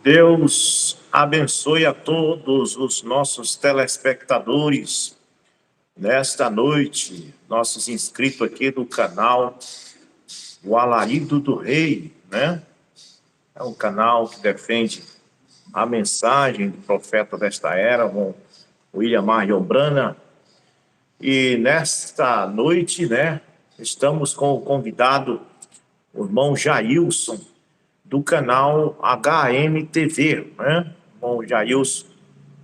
Deus abençoe a todos os nossos telespectadores nesta noite, nossos inscritos aqui do canal O Alarido do Rei, né? É um canal que defende a mensagem do profeta desta era, com William Marion Branham. E nesta noite, né, estamos com o convidado, o irmão Jailson, do canal HMTV, né? O irmão Jailson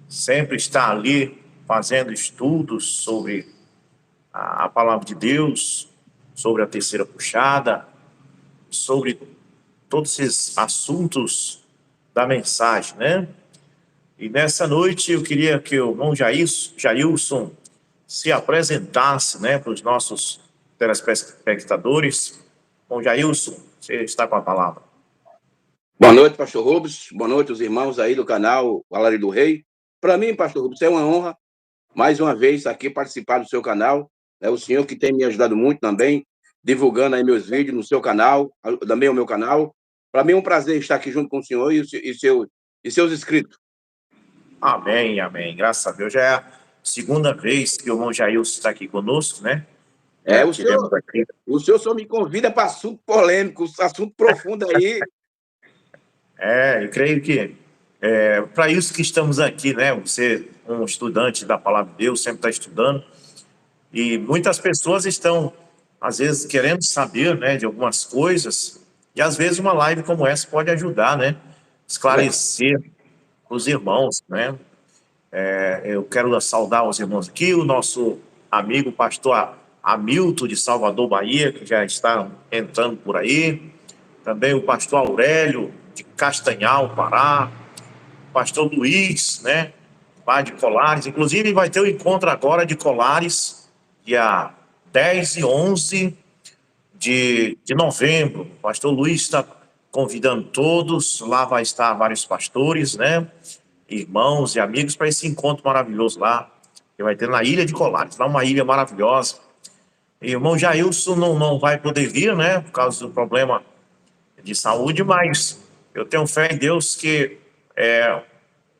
sempre está ali fazendo estudos sobre a palavra de Deus, sobre a terceira puxada, sobre todos esses assuntos da mensagem, né? E nessa noite eu queria que o irmão Jailson se apresentasse, né, para os nossos telespectadores. Bom, Jailson, você está com a palavra. Boa noite, pastor Rubens. Boa noite, os irmãos aí do canal Alarido do Rei. Para mim, pastor Rubens, é uma honra, mais uma vez, aqui participar do seu canal. É o senhor que tem me ajudado muito também, divulgando aí meus vídeos no seu canal, também o meu canal. Para mim é um prazer estar aqui junto com o senhor e seus inscritos. Amém, amém. Graças a Deus. Já é a segunda vez que o irmão Jailson está aqui conosco, né? O senhor só me convida para assunto polêmico, assunto profundo aí. Eu creio que para isso que estamos aqui, né? Você, um estudante da palavra de Deus, sempre está estudando. E muitas pessoas estão, às vezes, querendo saber, né, de algumas coisas. E, às vezes, uma live como essa pode ajudar, né? Esclarecer os irmãos, né? Eu quero saudar os irmãos aqui, o nosso amigo pastor Hamilton, de Salvador, Bahia, que já está entrando por aí. Também o pastor Aurélio, de Castanhal, Pará. O pastor Luiz, né? Lá de Colares. Inclusive, vai ter o encontro agora de Colares, dia 10 e 11 de novembro. O pastor Luiz está convidando todos. Lá vai estar vários pastores, né? Irmãos e amigos, para esse encontro maravilhoso lá, que vai ter na Ilha de Colares. Lá uma ilha maravilhosa. E o irmão Jailson não vai poder vir, né? Por causa do problema de saúde, mas eu tenho fé em Deus que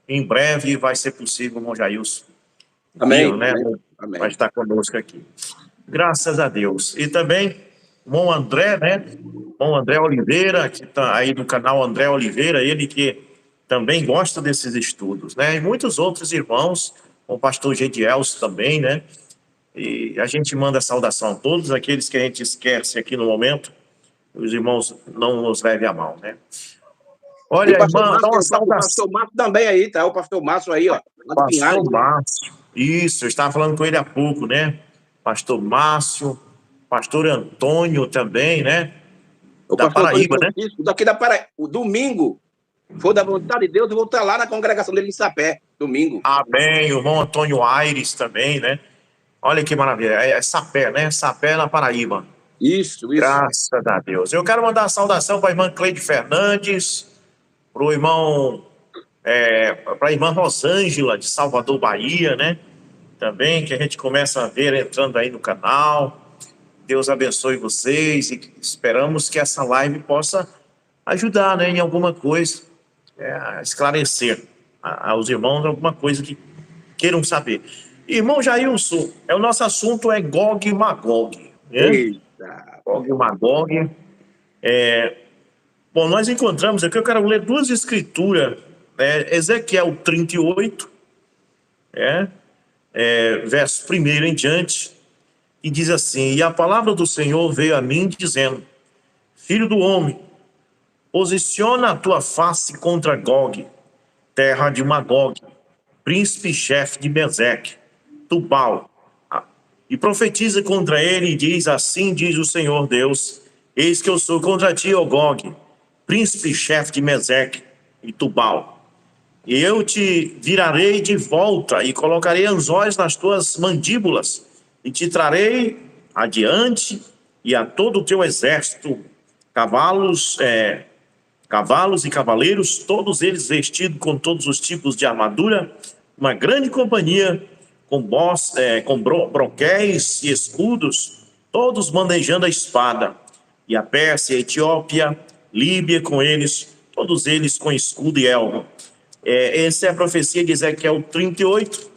em breve vai ser possível o irmão Jailson Amém, vir, né? amém. Vai estar conosco aqui. Graças a Deus. E também o irmão André, né? O irmão André Oliveira, que está aí no canal André Oliveira, ele que também gosta desses estudos, né? E muitos outros irmãos, o pastor Gedielso também, né? E a gente manda saudação a todos aqueles que a gente esquece aqui no momento. Os irmãos não nos levem a mal, né? Olha, irmã, dá uma saudação. O pastor Márcio também aí, tá? O pastor Márcio aí, ó. Pastor Márcio. Isso, eu estava falando com ele há pouco, né? Pastor Márcio, pastor Antônio também, né? Da Paraíba, né? Daqui da Paraíba. O domingo, for da vontade de Deus, eu vou estar lá na congregação dele em Sapé, domingo. Amém. O irmão Antônio Aires também, né? Olha que maravilha. É Sapé, né? Sapé na Paraíba. Isso. Graças a Deus. Eu quero mandar uma saudação para a irmã Cleide Fernandes, para o irmão, para a irmã Rosângela, de Salvador, Bahia, né? Também, que a gente começa a ver entrando aí no canal. Deus abençoe vocês e esperamos que essa live possa ajudar, né, em alguma coisa, a esclarecer aos irmãos alguma coisa que queiram saber. Irmão Jailson, o nosso assunto é Gog e Magog, né? Eita. Gog e Magog. Bom, nós encontramos aqui, eu quero ler duas escrituras, Ezequiel 38, verso 1 em diante, e diz assim: e a palavra do Senhor veio a mim dizendo: filho do homem, posiciona a tua face contra Gog, terra de Magog, príncipe-chefe de Meseque, Tubal, e profetiza contra ele e diz: assim diz o Senhor Deus, eis que eu sou contra ti, ó Gog, príncipe-chefe de Meseque e Tubal. E eu te virarei de volta e colocarei anzóis nas tuas mandíbulas e te trarei adiante e a todo o teu exército, cavalos e cavaleiros, todos eles vestidos com todos os tipos de armadura, uma grande companhia com broquéis e escudos, todos manejando a espada, e a Pérsia, a Etiópia, Líbia com eles, todos eles com escudo e elmo. Essa é a profecia de Ezequiel 38.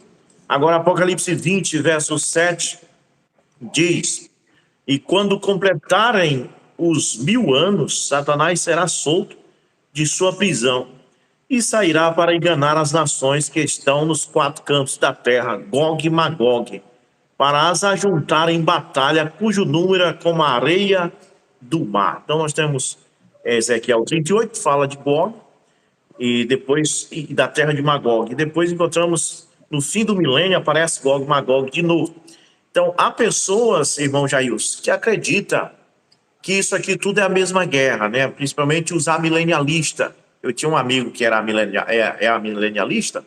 Agora, Apocalipse 20, verso 7, diz: e quando completarem os 1000 anos, Satanás será solto de sua prisão e sairá para enganar as nações que estão nos 4 cantos da terra, Gog e Magog, para as ajuntar em batalha, cujo número é como a areia do mar. Então nós temos Ezequiel 38, fala de Gog, e depois da terra de Magog. E depois encontramos, no fim do milênio, aparece Gog e Magog de novo. Então, há pessoas, irmão Jailson, que acreditam que isso aqui tudo é a mesma guerra, né? Principalmente os amilenialistas. Eu tinha um amigo que era amilenialista,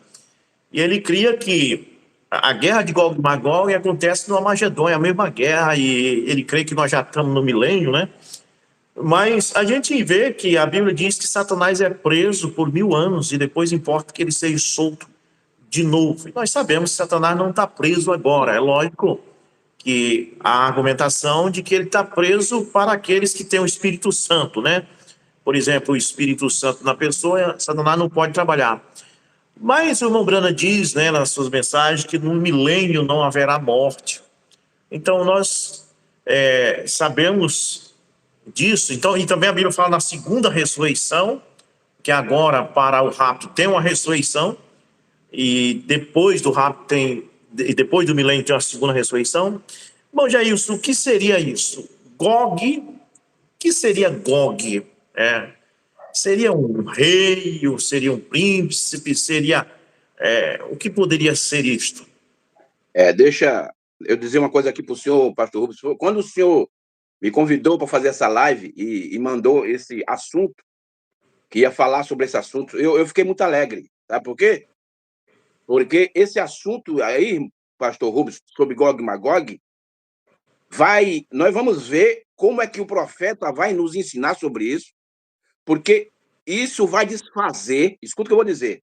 e ele cria que a guerra de Gog e Magog acontece no Armagedon, é a mesma guerra, e ele crê que nós já estamos no milênio, né? Mas a gente vê que a Bíblia diz que Satanás é preso por 1000 anos e depois importa que ele seja solto de novo. E nós sabemos que Satanás não está preso agora. É lógico que a argumentação de que ele está preso para aqueles que têm o Espírito Santo, né? Por exemplo, o Espírito Santo na pessoa, Satanás não pode trabalhar. Mas o irmão Brana diz, né, nas suas mensagens, que no milênio não haverá morte. Então nós sabemos disso. Então, e também a Bíblia fala na segunda ressurreição, que agora para o rapto tem uma ressurreição, e depois do rapto depois do milênio tem uma segunda ressurreição. Bom, Jailson, o que seria isso? Gog, o que seria Gog? Seria um rei, ou seria um príncipe, seria... o que poderia ser isto? Deixa eu dizer uma coisa aqui para o senhor, pastor Rubens. Quando o senhor me convidou para fazer essa live e mandou esse assunto, que ia falar sobre esse assunto, eu fiquei muito alegre. Sabe por quê? Porque esse assunto aí, pastor Rubens, sobre Gog e Magog, nós vamos ver como é que o profeta vai nos ensinar sobre isso, porque isso vai desfazer, escuta o que eu vou dizer,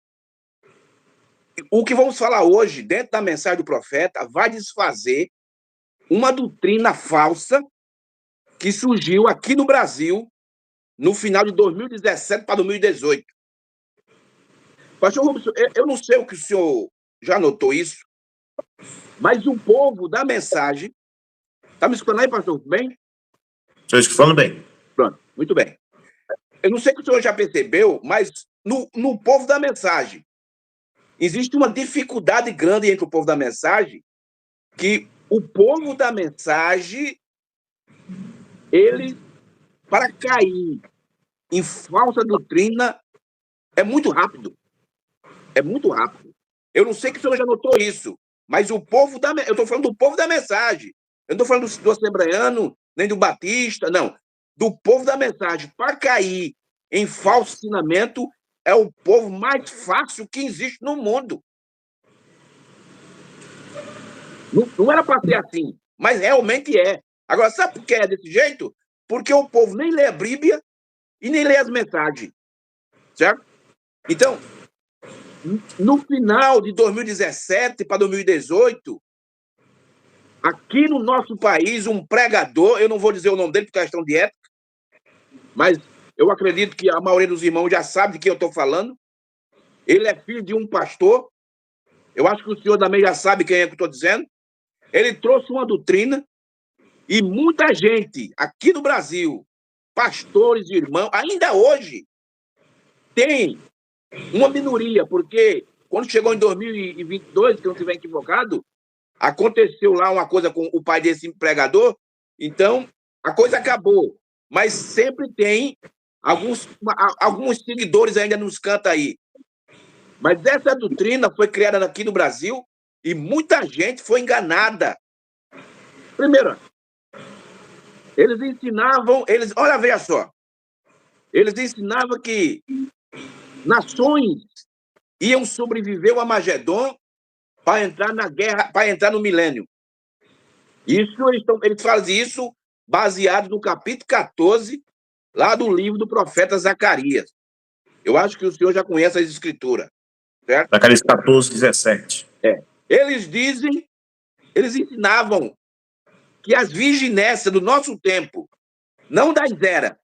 o que vamos falar hoje, dentro da mensagem do profeta, vai desfazer uma doutrina falsa que surgiu aqui no Brasil no final de 2017 para 2018. Pastor Rubens, eu não sei o que o senhor já notou isso, mas o povo da mensagem... Está me escutando aí, pastor? Bem? Estou escutando bem. Pronto, muito bem. Eu não sei se o senhor já percebeu, mas no povo da mensagem, existe uma dificuldade grande entre o povo da mensagem, que o povo da mensagem, ele, para cair em falsa doutrina, é muito rápido. É muito rápido. Eu não sei se o senhor já notou isso, mas eu estou falando do povo da mensagem. Eu não estou falando do assembleiano, nem do batista, não. Do povo da mensagem. Para cair em falso ensinamento, é o povo mais fácil que existe no mundo. Não era para ser assim, mas realmente é. Agora, sabe por que é desse jeito? Porque o povo nem lê a Bíblia e nem lê as mensagens. Certo? Então, no final de 2017 para 2018, aqui no nosso país, um pregador, eu não vou dizer o nome dele por questão de ética, mas eu acredito que a maioria dos irmãos já sabe de quem eu estou falando. Ele é filho de um pastor. Eu acho que o senhor também já sabe quem é que eu estou dizendo. Ele trouxe uma doutrina e muita gente aqui no Brasil, pastores e irmãos, ainda hoje, tem uma minoria, porque quando chegou em 2022, se eu não estiver equivocado, aconteceu lá uma coisa com o pai desse pregador, então a coisa acabou. Mas sempre tem alguns seguidores ainda nos cantos aí. Mas essa doutrina foi criada aqui no Brasil e muita gente foi enganada. Primeiro, eles ensinavam, olha, veja só, eles ensinavam que nações iam sobreviver ao Armagedon para entrar na guerra, para entrar no milênio. Eles fazem isso baseado no capítulo 14, lá do livro do profeta Zacarias. Eu acho que o senhor já conhece as escrituras, certo? Zacarias 14, 17. Eles ensinavam que as virginessas do nosso tempo, não das eras,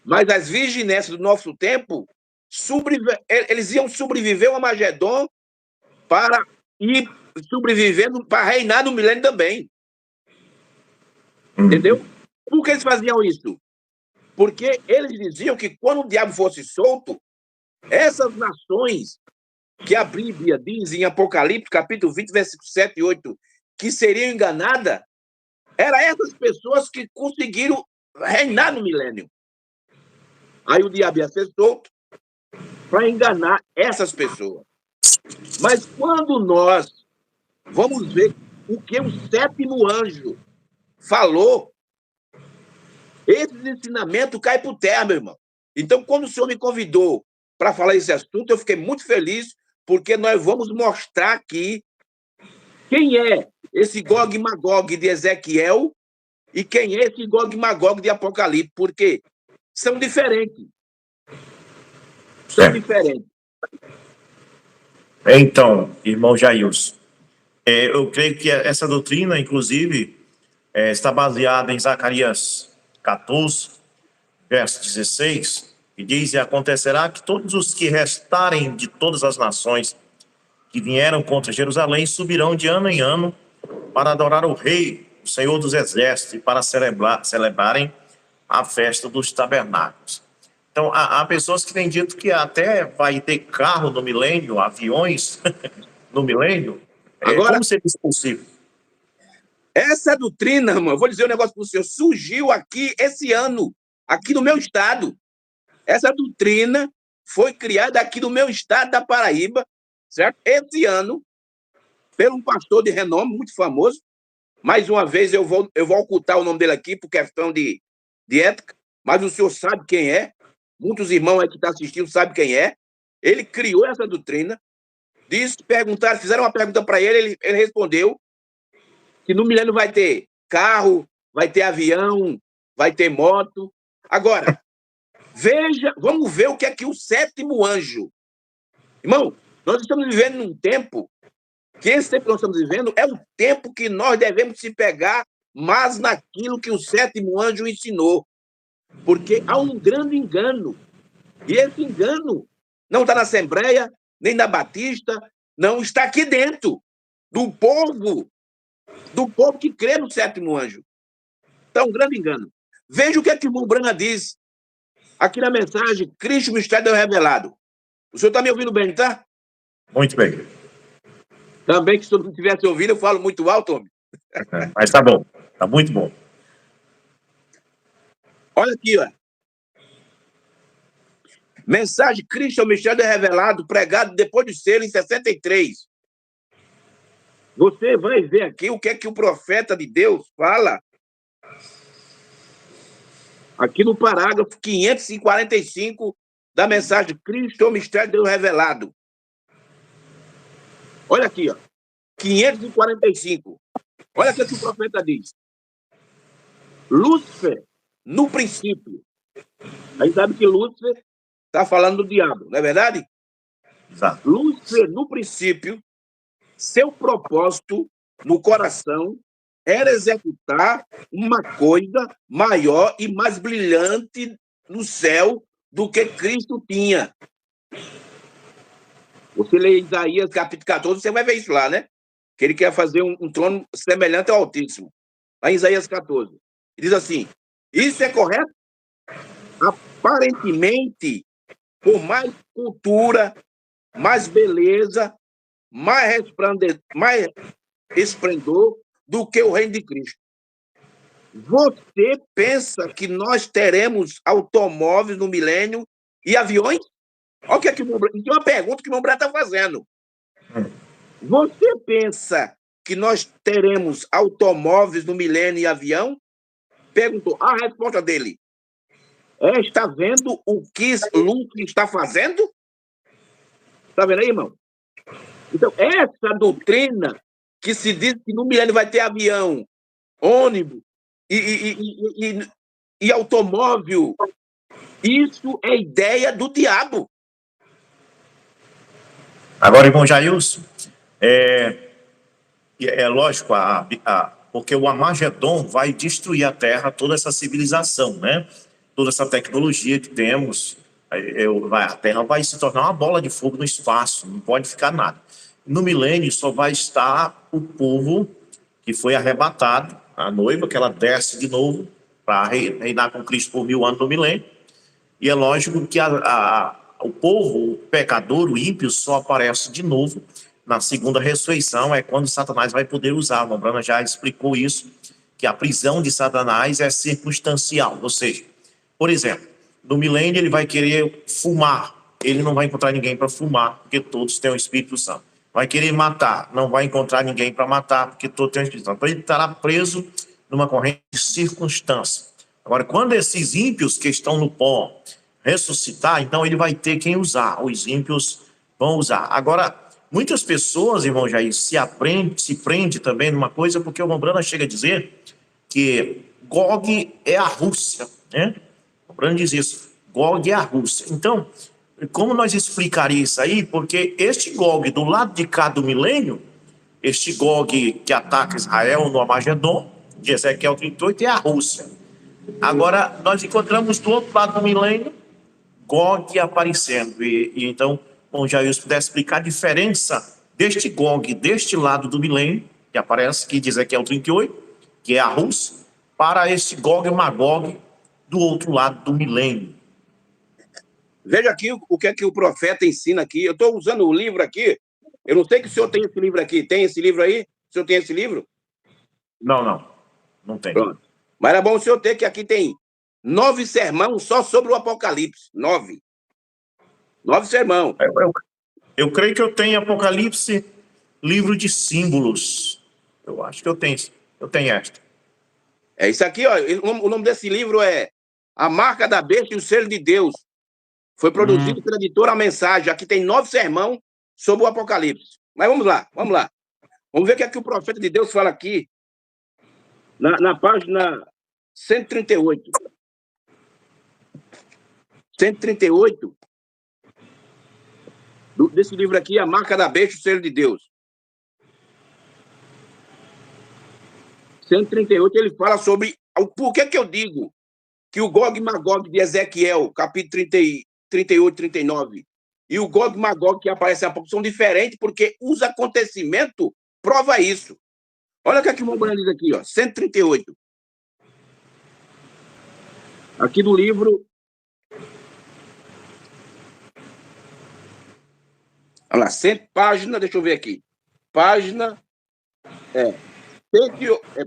Mas as virginessas do nosso tempo, eles iam sobreviver ao Armagedon para ir sobrevivendo, para reinar no milênio também. Entendeu? Por que eles faziam isso? Porque eles diziam que quando o diabo fosse solto, essas nações que a Bíblia diz em Apocalipse, capítulo 20, versículos 7 e 8, que seriam enganadas, eram essas pessoas que conseguiram reinar no milênio. Aí o diabo ia ser solto para enganar essas pessoas. Mas quando nós vamos ver o que o sétimo anjo falou, esse ensinamento cai por terra, meu irmão. Então, quando o senhor me convidou para falar esse assunto, eu fiquei muito feliz, porque nós vamos mostrar aqui quem é esse Gog e Magog de Ezequiel e quem é esse Gog e Magog de Apocalipse, porque são diferentes. São diferentes. Então, irmão Jailson, eu creio que essa doutrina, inclusive, está baseada em Zacarias 14, verso 16, que diz: e acontecerá que todos os que restarem de todas as nações que vieram contra Jerusalém subirão de ano em ano para adorar o Rei, o Senhor dos Exércitos, e para celebrarem a festa dos tabernáculos. Então, há pessoas que têm dito que até vai ter carro no milênio, aviões no milênio. Agora, como seria isso possível? Essa doutrina, irmão, eu vou dizer um negócio para o senhor, surgiu aqui esse ano, aqui no meu estado. Essa doutrina foi criada aqui no meu estado da Paraíba, certo? Esse ano, pelo um pastor de renome, muito famoso. Mais uma vez, eu vou ocultar o nome dele aqui por questão de ética, mas o senhor sabe quem é. Muitos irmãos aí que estão assistindo sabem quem é. Ele criou essa doutrina. Fizeram uma pergunta para ele, ele respondeu que no milênio vai ter carro, vai ter avião, vai ter moto. Agora, vamos ver o que é que o sétimo anjo. Irmão, nós estamos vivendo num tempo que esse tempo que nós estamos vivendo é o tempo que nós devemos se pegar mais naquilo que o sétimo anjo ensinou. Porque há um grande engano. E esse engano não está na Assembleia, nem na Batista, não, está aqui dentro do povo que crê no sétimo anjo. Então, um grande engano. Veja o que é que o irmão Brana diz aqui na mensagem, Cristo, o mistério deu revelado. O senhor está me ouvindo bem, tá? Muito bem. Também, que se eu não tivesse ouvido, eu falo muito alto, homem. Mas tá bom, tá muito bom. Olha aqui, ó. Mensagem, Cristo, o mistério deu revelado, pregado depois de ser em 63. Você vai ver aqui o que é que o profeta de Deus fala aqui no parágrafo 545 da mensagem Cristo, o mistério de Deus revelado. Olha aqui, ó. 545. Olha o que o profeta diz. Lúcifer, no princípio. Aí sabe que Lúcifer está falando do diabo, não é verdade? Exato. Lúcifer, no princípio, seu propósito no coração era executar uma coisa maior e mais brilhante no céu do que Cristo tinha. Você lê Isaías capítulo 14, você vai ver isso lá, né? Que ele quer fazer um trono semelhante ao Altíssimo. Lá em Isaías 14. Ele diz assim, isso é correto? Aparentemente, por mais cultura, mais beleza, mais esplendor do que o reino de Cristo. Você pensa que nós teremos automóveis no milênio e aviões? Olha o que é que o Mombra... Tem uma pergunta que o Mombra está fazendo. Você pensa que nós teremos automóveis no milênio e avião? Perguntou. A resposta dele. Está vendo o que Lúcifer está fazendo? Está vendo aí, irmão? Então, essa doutrina que se diz que no milênio vai ter avião, ônibus e automóvel, isso é ideia do diabo. Agora, irmão Jailson, é lógico, porque o Armagedon vai destruir a Terra, toda essa civilização, né? toda essa tecnologia que temos, a Terra vai se tornar uma bola de fogo no espaço, não pode ficar nada. No milênio só vai estar o povo que foi arrebatado, a noiva, que ela desce de novo para reinar com Cristo por 1000 anos no milênio. E é lógico que o povo, o pecador, o ímpio, só aparece de novo na segunda ressurreição, é quando Satanás vai poder usar. A Mombrana já explicou isso, que a prisão de Satanás é circunstancial, ou seja, por exemplo, no milênio ele vai querer fumar, ele não vai encontrar ninguém para fumar, porque todos têm o Espírito Santo. Vai querer matar, não vai encontrar ninguém para matar, porque todos têm o Espírito Santo. Então ele estará preso numa corrente de circunstância. Agora, quando esses ímpios que estão no pó ressuscitar, então ele vai ter quem usar, os ímpios vão usar. Agora, muitas pessoas, irmão Jair, se prende também numa coisa, porque o Mombrana chega a dizer que Gog é a Rússia, né? O Mombrana diz isso, Gog é a Rússia. Então, como nós explicaríamos isso aí? Porque este Gog do lado de cá do milênio, este Gog que ataca Israel no Armagedon, de Ezequiel 38, é a Rússia. Agora, nós encontramos do outro lado do milênio Gog aparecendo. E então, bom, Jair, se puder explicar a diferença deste Gog, deste lado do milênio, que aparece, que diz aqui é o 38, que é a Rússia, para este Gog e Magog do outro lado do milênio. Veja aqui o que é que o profeta ensina aqui. Eu estou usando o livro aqui. Eu não sei que o senhor tem esse livro aqui. Tem esse livro aí? O senhor tem esse livro? Não tem. Pronto. Mas era bom o senhor ter, que aqui tem 9 sermões só sobre o Apocalipse. 9 sermões. Eu creio que eu tenho Apocalipse, livro de símbolos. Eu acho que eu tenho esta. É isso aqui, ó. O nome desse livro é A Marca da Besta e o Selo de Deus. Foi produzido pela editora Mensagem. Aqui tem 9 sermões sobre o Apocalipse. Mas vamos lá. Vamos ver o que é que o profeta de Deus fala aqui, na página 138. 138 desse livro aqui, A Marca da Besta e o Selo de Deus. 138, ele fala sobre por que eu digo que o Gog e Magog de Ezequiel, capítulo 38, 39, e o Gog e Magog que aparece há pouco são diferentes, porque os acontecimentos provam isso. Olha o que o Mombrana diz aqui, ó, 138. Aqui do livro. Olha lá, página, deixa eu ver aqui. Página.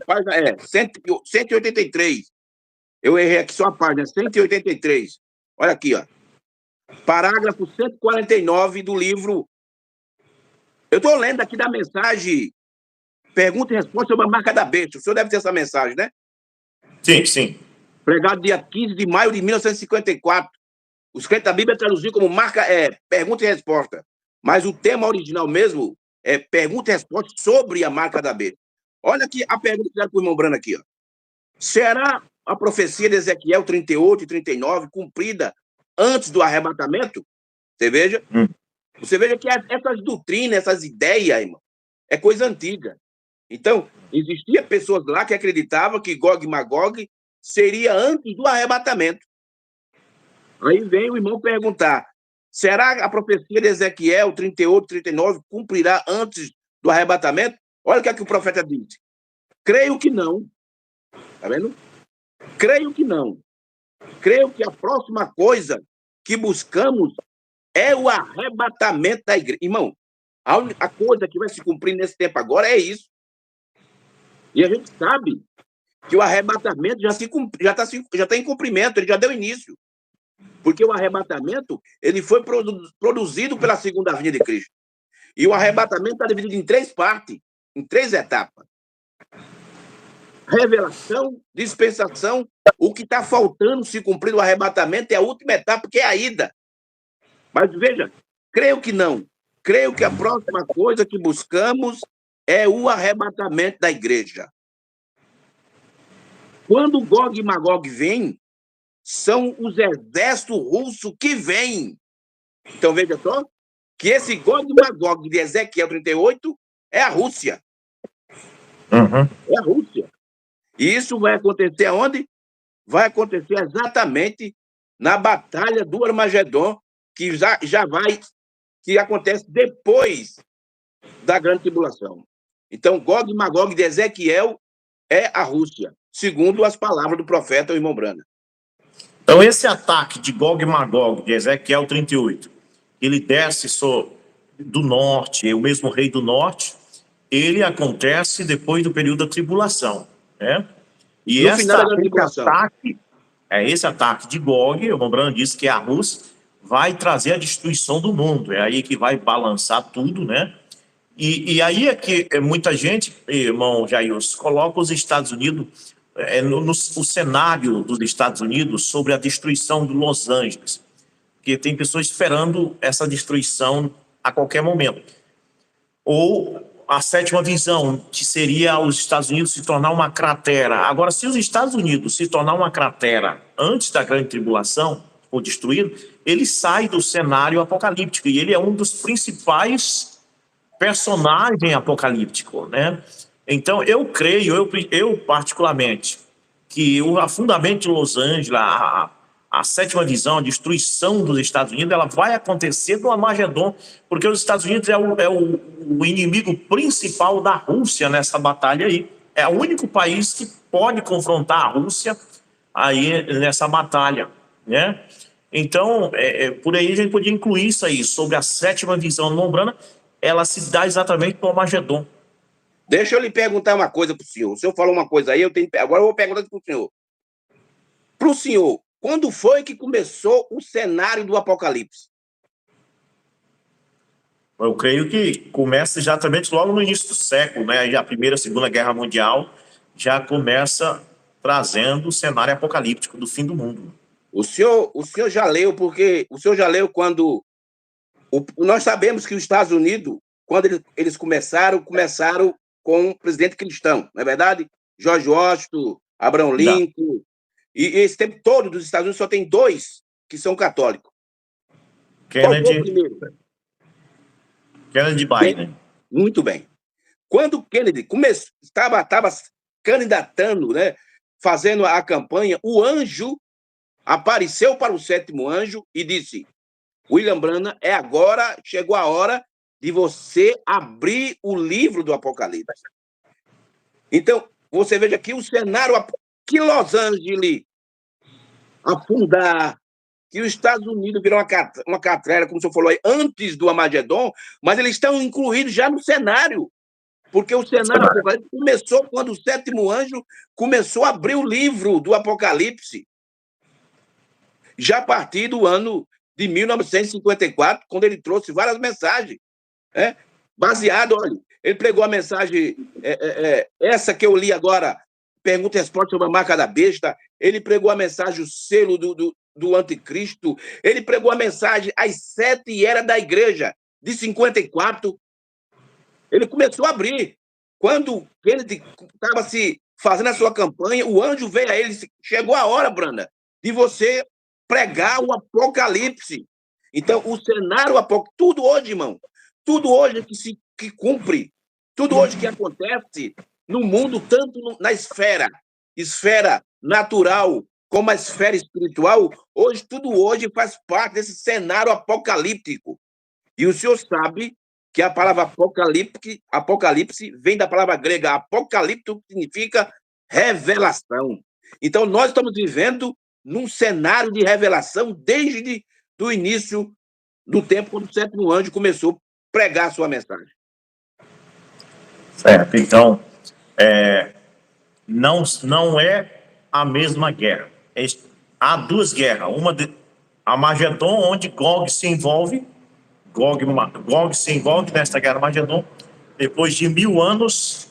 Página 183. Eu errei aqui só a página, 183. Olha aqui, ó. Parágrafo 149 do livro. Eu estou lendo aqui da mensagem Pergunta e Resposta sobre a Marca da Besta. O senhor deve ter essa mensagem, né? Sim. Pregado dia 15 de maio de 1954. Os crentes da Bíblia traduziram como Pergunta e Resposta. Mas o tema original mesmo é Pergunta e Resposta sobre a Marca da Besta. Olha aqui a pergunta que fizeram para o irmão Brano aqui, ó. Será a profecia de Ezequiel 38 e 39 cumprida antes do arrebatamento? Você veja? Você veja que essas doutrinas, essas ideias, irmão, é coisa antiga. Então, existia pessoas lá que acreditavam que Gog e Magog seria antes do arrebatamento. Aí vem o irmão perguntar, será a profecia de Ezequiel 38 e 39 cumprirá antes do arrebatamento? Olha o que é que o profeta disse. Creio que não. Tá vendo? Creio que não. Creio que a próxima coisa que buscamos é o arrebatamento da igreja. Irmão, a única coisa que vai se cumprir nesse tempo agora é isso. E a gente sabe que o arrebatamento já está em cumprimento, ele já deu início. Porque o arrebatamento ele foi produzido pela segunda vinda de Cristo. E o arrebatamento está dividido em 3 partes, em 3 etapas. Revelação, dispensação, o que está faltando se cumprir o arrebatamento é a última etapa, que é a ida. Mas veja, creio que não. Creio que a próxima coisa que buscamos é o arrebatamento da igreja. Quando Gog e Magog vêm, são os exércitos russos que vêm. Então, veja só, que esse Gog e Magog de Ezequiel 38 é a Rússia. É a Rússia. E isso vai acontecer aonde? vai acontecer exatamente na Batalha do Armagedon, que que acontece depois da Grande Tribulação. Então, Gog e Magog de Ezequiel é a Rússia, segundo as palavras do profeta, o irmão Brana. Então, esse ataque de Gog e Magog, de Ezequiel 38, ele desce do norte, o mesmo rei do norte, ele acontece depois do período da tribulação, né? E no final da Grande Tribulação. Esse ataque de Gog, o Brana disse que a Rússia vai trazer a destruição do mundo, é aí que vai balançar tudo, né? E aí é que muita gente, irmão Jailson, coloca os Estados Unidos, o cenário dos Estados Unidos sobre a destruição de Los Angeles, porque tem pessoas esperando essa destruição a qualquer momento. Ou a sétima visão, que seria os Estados Unidos se tornar uma cratera. Agora, se os Estados Unidos se tornar uma cratera antes da Grande Tribulação, ou destruído, ele sai do cenário apocalíptico, e ele é um dos principais personagem apocalíptico, né? Então, eu creio, eu particularmente, que o afundamento de Los Angeles, a sétima visão, a destruição dos Estados Unidos, ela vai acontecer no Armagedon, porque os Estados Unidos é o inimigo principal da Rússia nessa batalha aí. É o único país que pode confrontar a Rússia aí nessa batalha, né? Então, por aí a gente podia incluir isso aí, sobre a sétima visão nombrana, ela se dá exatamente no Armagedon. Deixa eu lhe perguntar uma coisa para o senhor. O senhor falou uma coisa aí, agora eu vou perguntar para o senhor. Para o senhor, quando foi que começou o cenário do Apocalipse? Eu creio que começa exatamente logo no início do século, né? A Primeira e Segunda Guerra Mundial já começa trazendo o cenário apocalíptico do fim do mundo. O senhor já leu, porque o senhor já leu quando... nós sabemos que os Estados Unidos, quando eles começaram com um presidente cristão, não é verdade? George Washington, Abraham Lincoln, e esse tempo todo dos Estados Unidos só tem 2 que são católicos. Kennedy e Biden. Muito bem. Quando Kennedy estava candidatando, né, fazendo a campanha, o anjo apareceu para o 7º anjo e disse: William Branham, chegou a hora de você abrir o livro do Apocalipse. Então, você veja aqui o cenário que Los Angeles afundar, que os Estados Unidos viram uma catrera, como o senhor falou aí, antes do Armagedon, mas eles estão incluídos já no cenário, porque o cenário do Apocalipse começou quando o 7º anjo começou a abrir o livro do Apocalipse, já a partir do ano de 1954, quando ele trouxe várias mensagens, baseado, olha, ele pregou a mensagem, essa que eu li agora, pergunta e resposta sobre a marca da besta, ele pregou a mensagem, o selo do anticristo, ele pregou a mensagem, as 7 eras da igreja, de 54, ele começou a abrir. Quando ele estava se fazendo a sua campanha, o anjo veio a ele e disse: chegou a hora, Branda, de você pregar o Apocalipse. Então, o cenário apocalíptico, tudo hoje, irmão, tudo hoje que cumpre, tudo hoje que acontece no mundo, tanto na esfera natural, como a esfera espiritual, tudo hoje faz parte desse cenário apocalíptico. E o senhor sabe que a palavra apocalipse vem da palavra grega apocalipto, que significa revelação. Então, nós estamos vivendo num cenário de revelação desde o início do tempo, quando o 7º anjo começou a pregar a sua mensagem. Certo, então, não é a mesma guerra. Há 2 guerras, uma de Armagedon, onde Gog se envolve nesta guerra Armagedon. Depois de 1000 anos,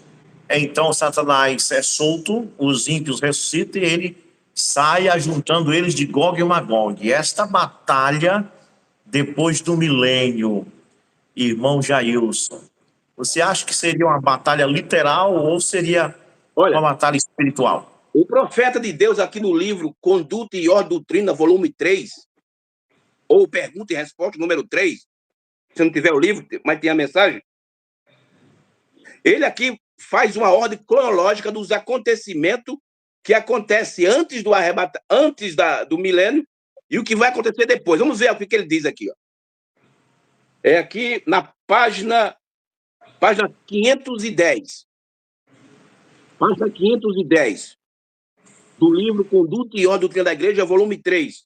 então Satanás é solto, os ímpios ressuscitam e ele sai ajuntando eles de Gog e Magog. E esta batalha, depois do milênio, irmão Jailson, você acha que seria uma batalha literal ou seria uma batalha espiritual? O profeta de Deus, aqui no livro Conduta e Ordem Doutrina, volume 3, ou Pergunta e Resposta, número 3, se não tiver o livro, mas tem a mensagem, ele aqui faz uma ordem cronológica dos acontecimentos que acontece antes do arrebatamento, antes do milênio, e o que vai acontecer depois. Vamos ver o que ele diz aqui. Ó. É aqui na página 510. Página 510. Do livro Conduta e Ordem Doutrina da Igreja, volume 3.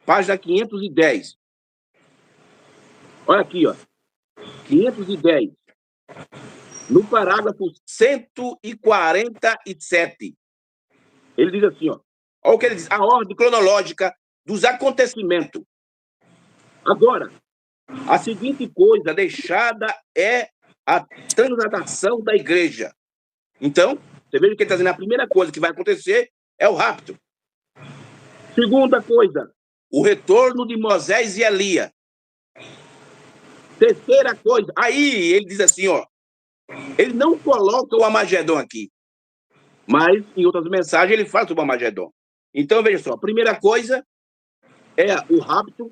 Página 510. Olha aqui, ó. 510. No parágrafo 147. Ele diz assim, ó. Olha o que ele diz. A ordem cronológica dos acontecimentos. Agora, a seguinte coisa deixada é a transladação da igreja. Então, você veja que ele está dizendo, a primeira coisa que vai acontecer é o rapto. Segunda coisa, o retorno de Moisés e Elias. Terceira coisa, aí ele diz assim, ó, ele não coloca o Armagedon aqui, mas em outras mensagens ele fala sobre o Armagedon. Então, veja só, a primeira coisa é o rapto.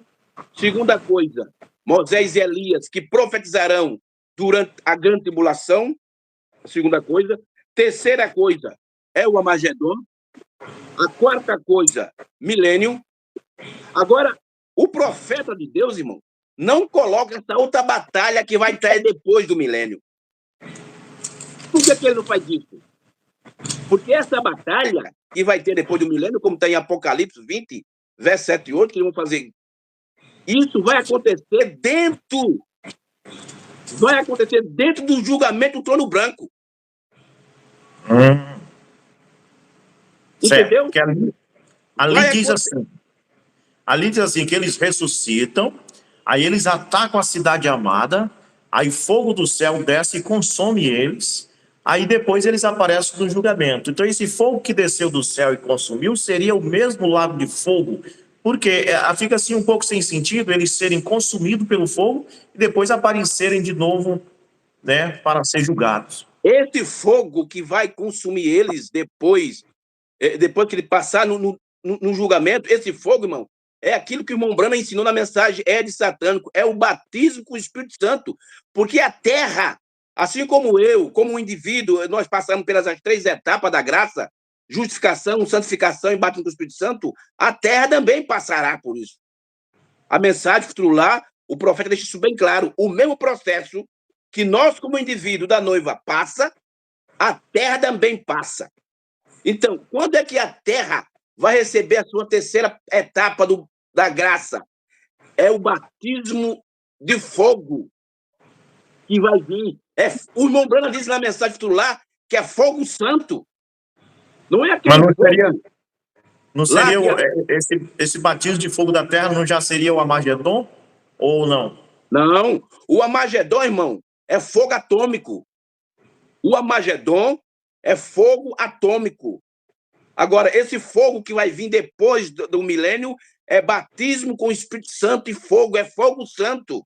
Segunda coisa, Moisés e Elias, que profetizarão durante a grande tribulação. Segunda coisa. Terceira coisa é o Armagedon. A quarta coisa, milênio. Agora, o profeta de Deus, irmão, não coloca essa outra batalha que vai ter depois do milênio. Por que ele não faz isso? Porque essa batalha que vai ter depois do milênio, como está em Apocalipse 20, verso 7 e 8, que eles vão fazer, isso vai acontecer dentro do julgamento do trono branco. Entendeu? Ali diz assim que eles ressuscitam, aí eles atacam a cidade amada, aí fogo do céu desce e consome eles, aí depois eles aparecem no julgamento. Então esse fogo que desceu do céu e consumiu seria o mesmo lago de fogo, porque fica assim um pouco sem sentido eles serem consumidos pelo fogo e depois aparecerem de novo, né, para ser julgados. Esse fogo que vai consumir eles depois que ele passar no julgamento, esse fogo, irmão, é aquilo que o irmão Brana ensinou na mensagem de satânico, é o batismo com o Espírito Santo, porque a terra, assim como eu, como um indivíduo, nós passamos pelas 3 etapas da graça, justificação, santificação e batismo com o Espírito Santo, a terra também passará por isso. A mensagem futuro lá, o profeta deixa isso bem claro, o mesmo processo que nós, como indivíduo da noiva, passa, a terra também passa. Então, quando é que a terra vai receber a sua terceira etapa da graça? É o batismo de fogo que vai vir. O irmão Brana disse na mensagem titular que é fogo santo. Não é aquele fogo. Não seria esse batismo de fogo da terra, não já seria o Armagedon ou não? Não. O Armagedon, irmão, é fogo atômico. O Armagedon é fogo atômico. Agora, esse fogo que vai vir depois do milênio é batismo com o Espírito Santo e fogo, é fogo santo.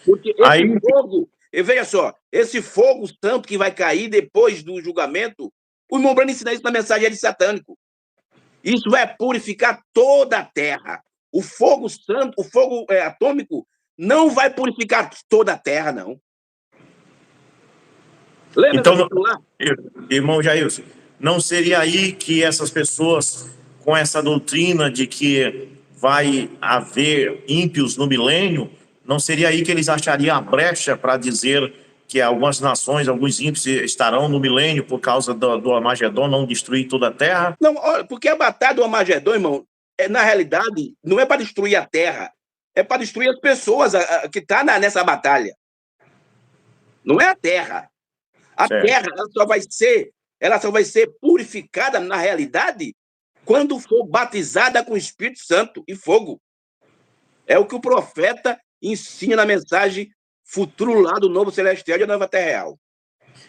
Porque esse fogo, e veja só, esse fogo santo que vai cair depois do julgamento, o irmão Brana ensina isso na mensagem de satânico. Isso vai purificar toda a terra. O fogo santo, o fogo atômico, não vai purificar toda a terra, não. Lembra então, irmão Jailson, não seria aí que essas pessoas, com essa doutrina de que vai haver ímpios no milênio, não seria aí que eles achariam a brecha para dizer que algumas nações, alguns ímpios estarão no milênio por causa do Armagedon não destruir toda a terra? Não, olha, porque a batalha do Armagedon, irmão, na realidade, não é para destruir a terra, é para destruir as pessoas que estão nessa batalha. Não é a terra. A terra ela só vai ser purificada na realidade quando for batizada com o Espírito Santo e fogo. É o que o profeta ensina na mensagem futuro lá do novo celestial e da nova terra real.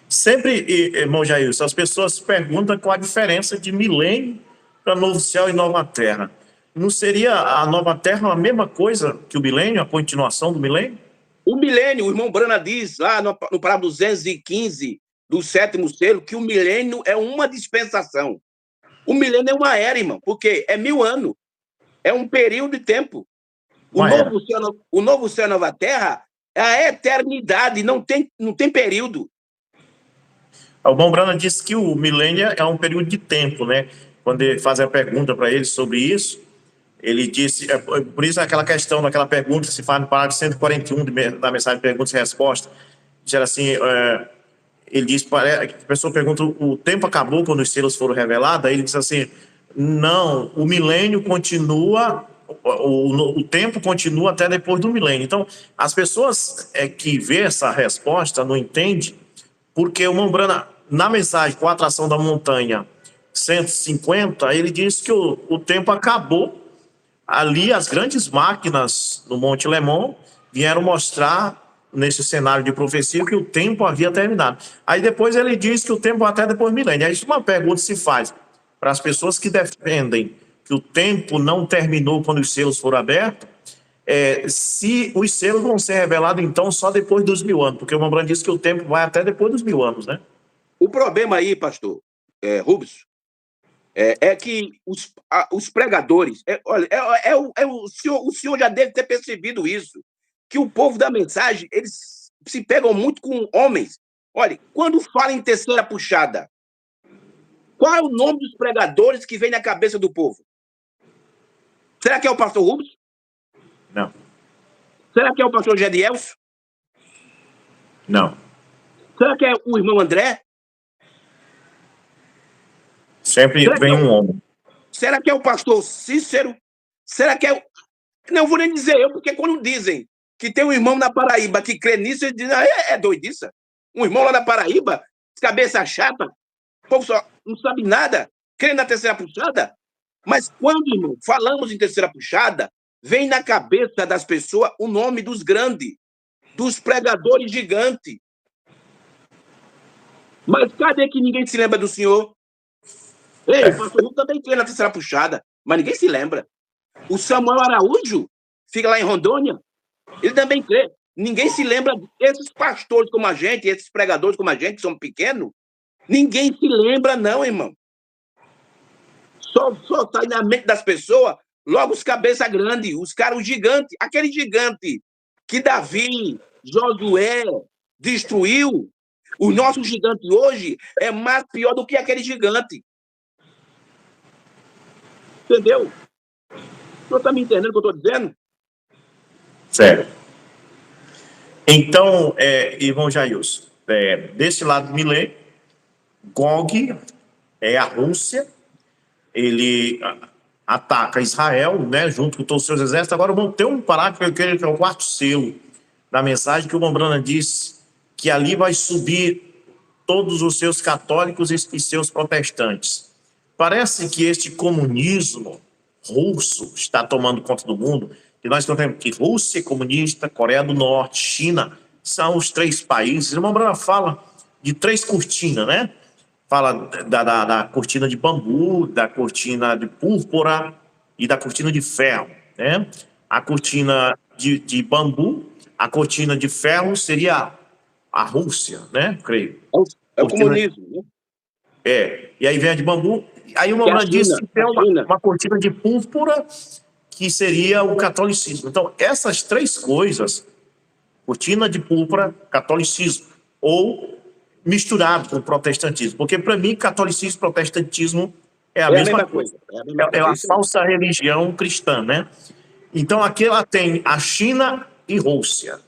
Sempre, irmão Jailson, as pessoas perguntam qual a diferença de milênio para novo céu e nova terra. Não seria a nova terra a mesma coisa que o milênio, a continuação do milênio? O milênio, o irmão Brana diz lá no parágrafo 215 do 7º selo que o milênio é uma dispensação. O milênio é uma era, irmão, porque é 1000 anos. É um período de tempo. O novo céu e a nova terra é a eternidade, não tem período. O Mombrana disse que o milênio é um período de tempo, né? Quando ele faz a pergunta para ele sobre isso, ele disse, por isso aquela questão, daquela pergunta, se faz no parágrafo 141 da mensagem de perguntas e respostas, era assim, ele diz, a pessoa pergunta, o tempo acabou quando os selos foram revelados? Aí ele diz assim, não, o milênio continua, o tempo continua até depois do milênio. Então, as pessoas que vê essa resposta não entendem, porque o Mombrana, na mensagem com a atração da montanha 150, ele diz que o tempo acabou. Ali, as grandes máquinas no Monte Lemon vieram mostrar, nesse cenário de profecia, que o tempo havia terminado. Aí depois ele diz que o tempo até depois do milênio. Aí uma pergunta se faz para as pessoas que defendem que o tempo não terminou quando os selos foram abertos, se os selos vão ser revelados, então, só depois dos 1000 anos, porque o Mombrana disse que o tempo vai até depois dos 1000 anos, né? O problema aí, pastor Rubens, é que os pregadores, olha, o senhor já deve ter percebido isso, que o povo da mensagem, eles se pegam muito com homens. Olha, quando fala em terceira puxada, qual é o nome dos pregadores que vem na cabeça do povo? Será que é o pastor Rubens? Não. Será que é o pastor Gedielson? Não. Será que é o irmão André? Sempre vem um homem. Será que é o pastor Cícero? Será que é o... Não vou nem dizer eu, porque quando dizem que tem um irmão na Paraíba que crê nisso, ele diz, é doidiça. Um irmão lá na Paraíba, cabeça chata, o povo só não sabe nada, crê na terceira puxada. Mas quando, irmão, falamos em terceira puxada, vem na cabeça das pessoas o nome dos grandes, dos pregadores gigantes. Mas cadê que ninguém se lembra do senhor? Ei, o pastor Rubens também crê na terceira puxada, mas ninguém se lembra. O Samuel Araújo, fica lá em Rondônia, ele também crê. Ninguém se lembra desses pastores como a gente, esses pregadores como a gente, que são pequenos. Ninguém se lembra, não, irmão. Só sai na mente das pessoas logo os cabeça grande, os caras gigantes. Aquele gigante que Davi, Josué destruiu, o nosso gigante hoje é mais pior do que aquele gigante. Entendeu? O senhor está me entendendo o que eu estou dizendo? Sério. Então, irmão Jailson, desse lado do milênio, Gog é a Rússia, ele ataca Israel, né, junto com todos os seus exércitos. Agora vamos ter um parágrafo que é o quarto selo da mensagem, que o Mombrana diz que ali vai subir todos os seus católicos e seus protestantes. Parece que este comunismo russo está tomando conta do mundo, e nós temos que Rússia é comunista, Coreia do Norte, China, são os 3 países. O Mombrana fala de 3 cortinas, né? Fala da cortina de bambu, da cortina de púrpura e da cortina de ferro, né? A cortina de bambu, a cortina de ferro seria a Rússia, né? Creio. É o comunismo, né? E aí vem a de bambu. Aí o Mombrana disse que tem uma cortina de púrpura, que seria o catolicismo. Então, essas 3 coisas, cortina de púrpura, catolicismo, ou misturado com o protestantismo. Porque, para mim, catolicismo e protestantismo é a mesma coisa. É a falsa religião cristã, né? Então, aqui ela tem a China e Rússia.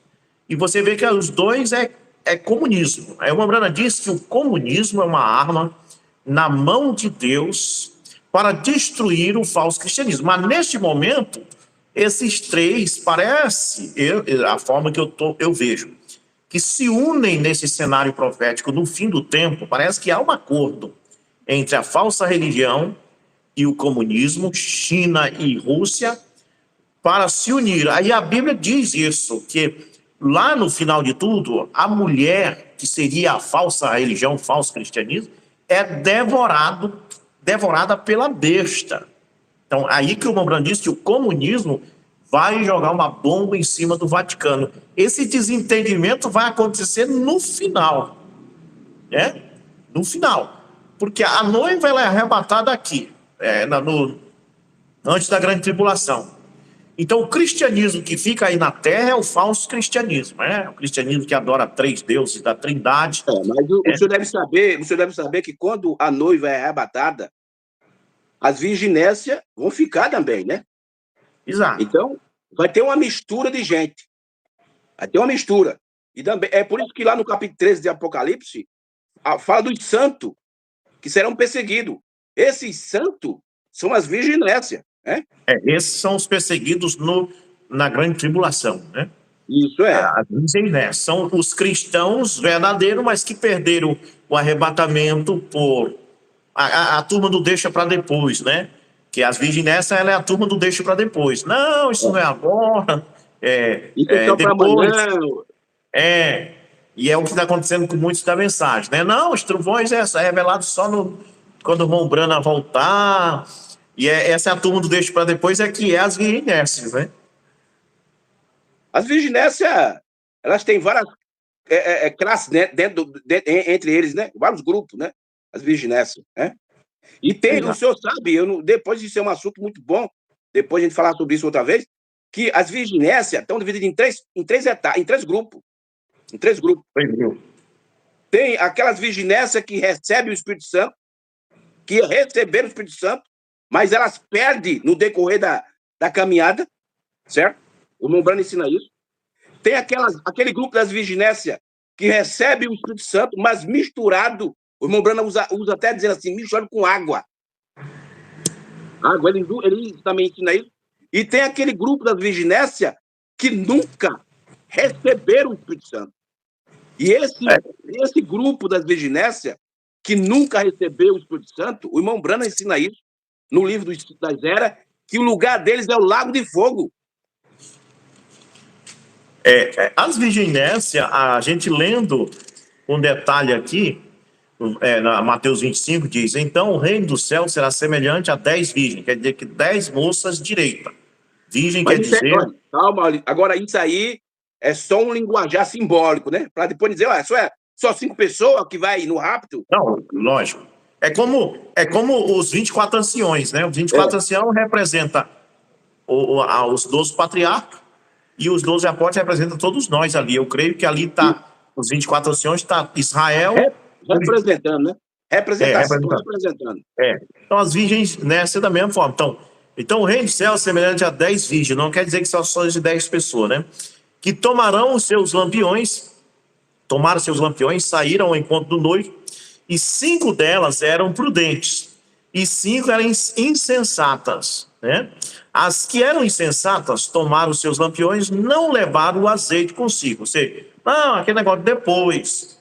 E você vê que os dois é comunismo. Aí o Mombrana diz que o comunismo é uma arma na mão de Deus para destruir o falso cristianismo. Mas, neste momento, esses 3 parece, a forma que eu vejo, que se unem nesse cenário profético no fim do tempo. Parece que há um acordo entre a falsa religião e o comunismo, China e Rússia, para se unir. Aí a Bíblia diz isso, que lá no final de tudo, a mulher, que seria a falsa religião, o falso cristianismo, é devorada pela besta. Então, aí que o Mombrana diz que o comunismo vai jogar uma bomba em cima do Vaticano. Esse desentendimento vai acontecer no final, né? No final. Porque a noiva ela é arrebatada aqui, antes da grande tribulação. Então, o cristianismo que fica aí na terra é o falso cristianismo, né? O cristianismo que adora três deuses da Trindade. Mas o senhor deve saber que quando a noiva é arrebatada, as virginésias vão ficar também, né? Exato. Então, vai ter uma mistura de gente. Vai ter uma mistura. E também, é por isso que lá no capítulo 13 de Apocalipse, fala dos santos que serão perseguidos. Esses santos são as virginésias, né? Esses são os perseguidos na grande tribulação, né? Isso é. As virgens são os cristãos verdadeiros, mas que perderam o arrebatamento por a turma do deixa para depois, né? Que as virgens ela é a turma do deixa para depois. Não, isso não é agora, Isso é só para depois. amanhã. E é o que está acontecendo com muitos da mensagem, né? Não, os trovões é revelado só quando o irmão Brana voltar. E essa é a turma do deixa para depois, que é as virgens, né? As virginésias, elas têm várias classes, né, entre eles, né? Vários grupos, né? As virginésias, né? E tem, o senhor sabe, depois de ser um assunto muito bom, depois a gente falar sobre isso outra vez, que as virginésias estão divididas em três grupos. Em três grupos. Tem aquelas virginésias que recebem o Espírito Santo, que receberam o Espírito Santo, mas elas perdem no decorrer da caminhada, certo? O irmão Brana ensina isso. Tem aquele grupo das virginésias que recebe o Espírito Santo, mas misturado, o irmão Brana usa até dizendo assim, misturado com água. Água, ele também ensina isso. E tem aquele grupo das virginésias que nunca receberam o Espírito Santo. E esse grupo das virginésias que nunca recebeu o Espírito Santo, o irmão Brana ensina isso no livro das Eras, que o lugar deles é o lago de fogo. As virginésias, a gente lendo um detalhe aqui, na Mateus 25, diz: então o reino do céu será semelhante a 10 virgens, quer dizer que 10 moças direita. Virgem quer dizer... Calma, agora isso aí é só um linguajar simbólico, né? Para depois dizer, só 5 pessoas que vai no rapto. Não, lógico. É como os 24 anciões, né? Os 24 anciãos representam os 12 patriarcas e os 12 apóstolos representam todos nós ali. Eu creio que ali está, os 24 anciões, está Israel... Representando, né? Representando. Então, as virgens, né, são da mesma forma. Então, o reino do céu é semelhante a 10 virgens, não quer dizer que são só de 10 pessoas, né? Que tomaram os seus lampiões, saíram ao encontro do noivo, e 5 delas eram prudentes, e 5 eram insensatas, né? As que eram insensatas tomaram os seus lampiões, não levaram o azeite consigo. Ou seja, não, aquele negócio depois.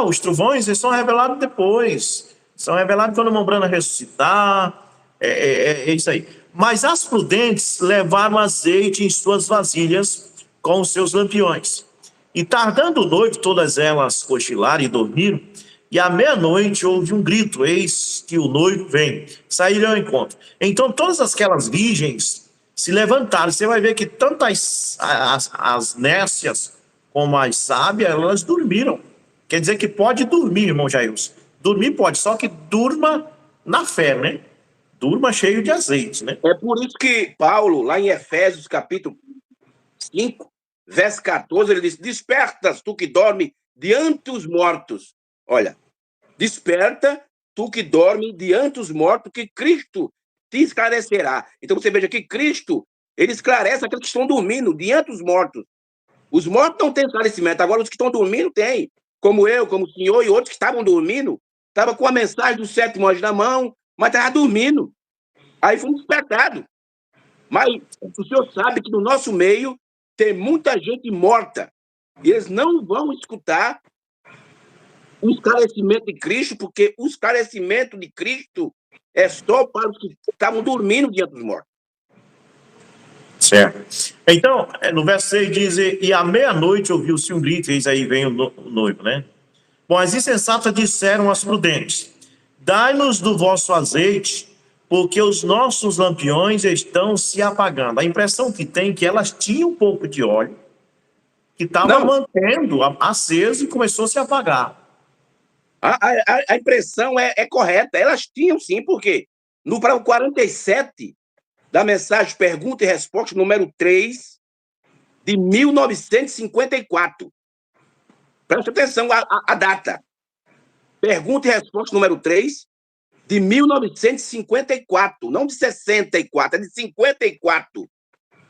Os trovões, eles são revelados depois. São revelados quando o irmão Brana ressuscitar. É isso aí. Mas as prudentes levaram azeite em suas vasilhas com os seus lampiões. E tardando o noivo, todas elas cochilaram e dormiram. E à meia-noite houve um grito: eis que o noivo vem. Saíram ao encontro. Então todas aquelas virgens se levantaram. Você vai ver que tanto as nécias como as sábias, elas dormiram. Quer dizer que pode dormir, irmão Jailson. Dormir pode, só que durma na fé, né? Durma cheio de azeite, né? É por isso que Paulo, lá em Efésios, capítulo 5, verso 14, ele diz: despertas, tu que dorme diante os mortos. Olha, desperta, tu que dorme diante os mortos, que Cristo te esclarecerá. Então você veja que Cristo, ele esclarece aqueles que estão dormindo diante dos mortos. Os mortos não têm esclarecimento, agora os que estão dormindo têm. Como eu, como o senhor e outros que estavam dormindo, estavam com a mensagem do 7º anjo na mão, mas estavam dormindo. Aí fomos despertados. Mas o senhor sabe que no nosso meio tem muita gente morta. E eles não vão escutar o esclarecimento de Cristo, porque o esclarecimento de Cristo é só para os que estavam dormindo diante dos mortos. Certo. Então, no verso 6 diz: e à meia-noite ouviu-se um grito, eis aí vem o noivo, né? Bom, as insensatas disseram às prudentes: dai-nos do vosso azeite, porque os nossos lampiões estão se apagando. A impressão que tem é que elas tinham um pouco de óleo, que estava mantendo aceso e começou a se apagar. A impressão é correta. Elas tinham sim, porque no 47, da mensagem Pergunta e Resposta número 3, de 1954. Presta atenção a data. Pergunta e Resposta número 3, de 1954, não de 64, é de 54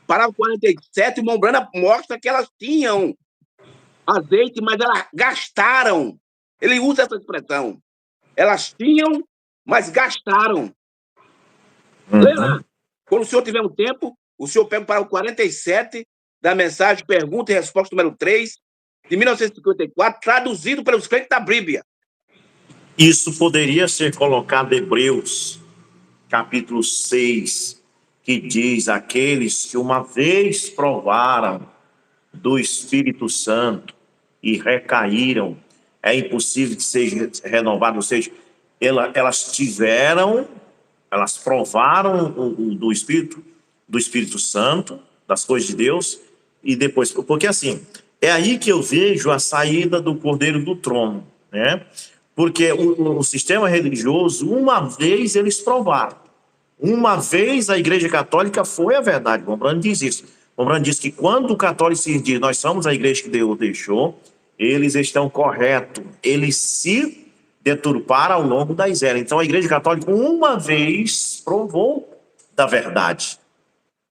para o 47. O Mombrana mostra que elas tinham azeite, mas elas gastaram. Ele usa essa expressão. Elas tinham, mas gastaram. Lê lá. Quando o senhor tiver um tempo, o senhor pega para o 47 da mensagem Pergunta e Resposta número 3, de 1954, traduzido pelos crentes da Bíblia. Isso poderia ser colocado em Hebreus, capítulo 6, que diz: aqueles que uma vez provaram do Espírito Santo e recaíram, é impossível que seja renovado. Ou seja, elas provaram do Espírito Santo, das coisas de Deus, e depois, porque assim, é aí que eu vejo a saída do Cordeiro do Trono, né? Porque o sistema religioso, uma vez eles provaram. Uma vez a Igreja Católica foi a verdade. Mombrana diz isso. Mombrana diz que quando o catolicismo diz nós somos a igreja que Deus deixou, eles estão corretos. Eles se deturparam ao longo das eras. Então a Igreja Católica uma vez provou da verdade,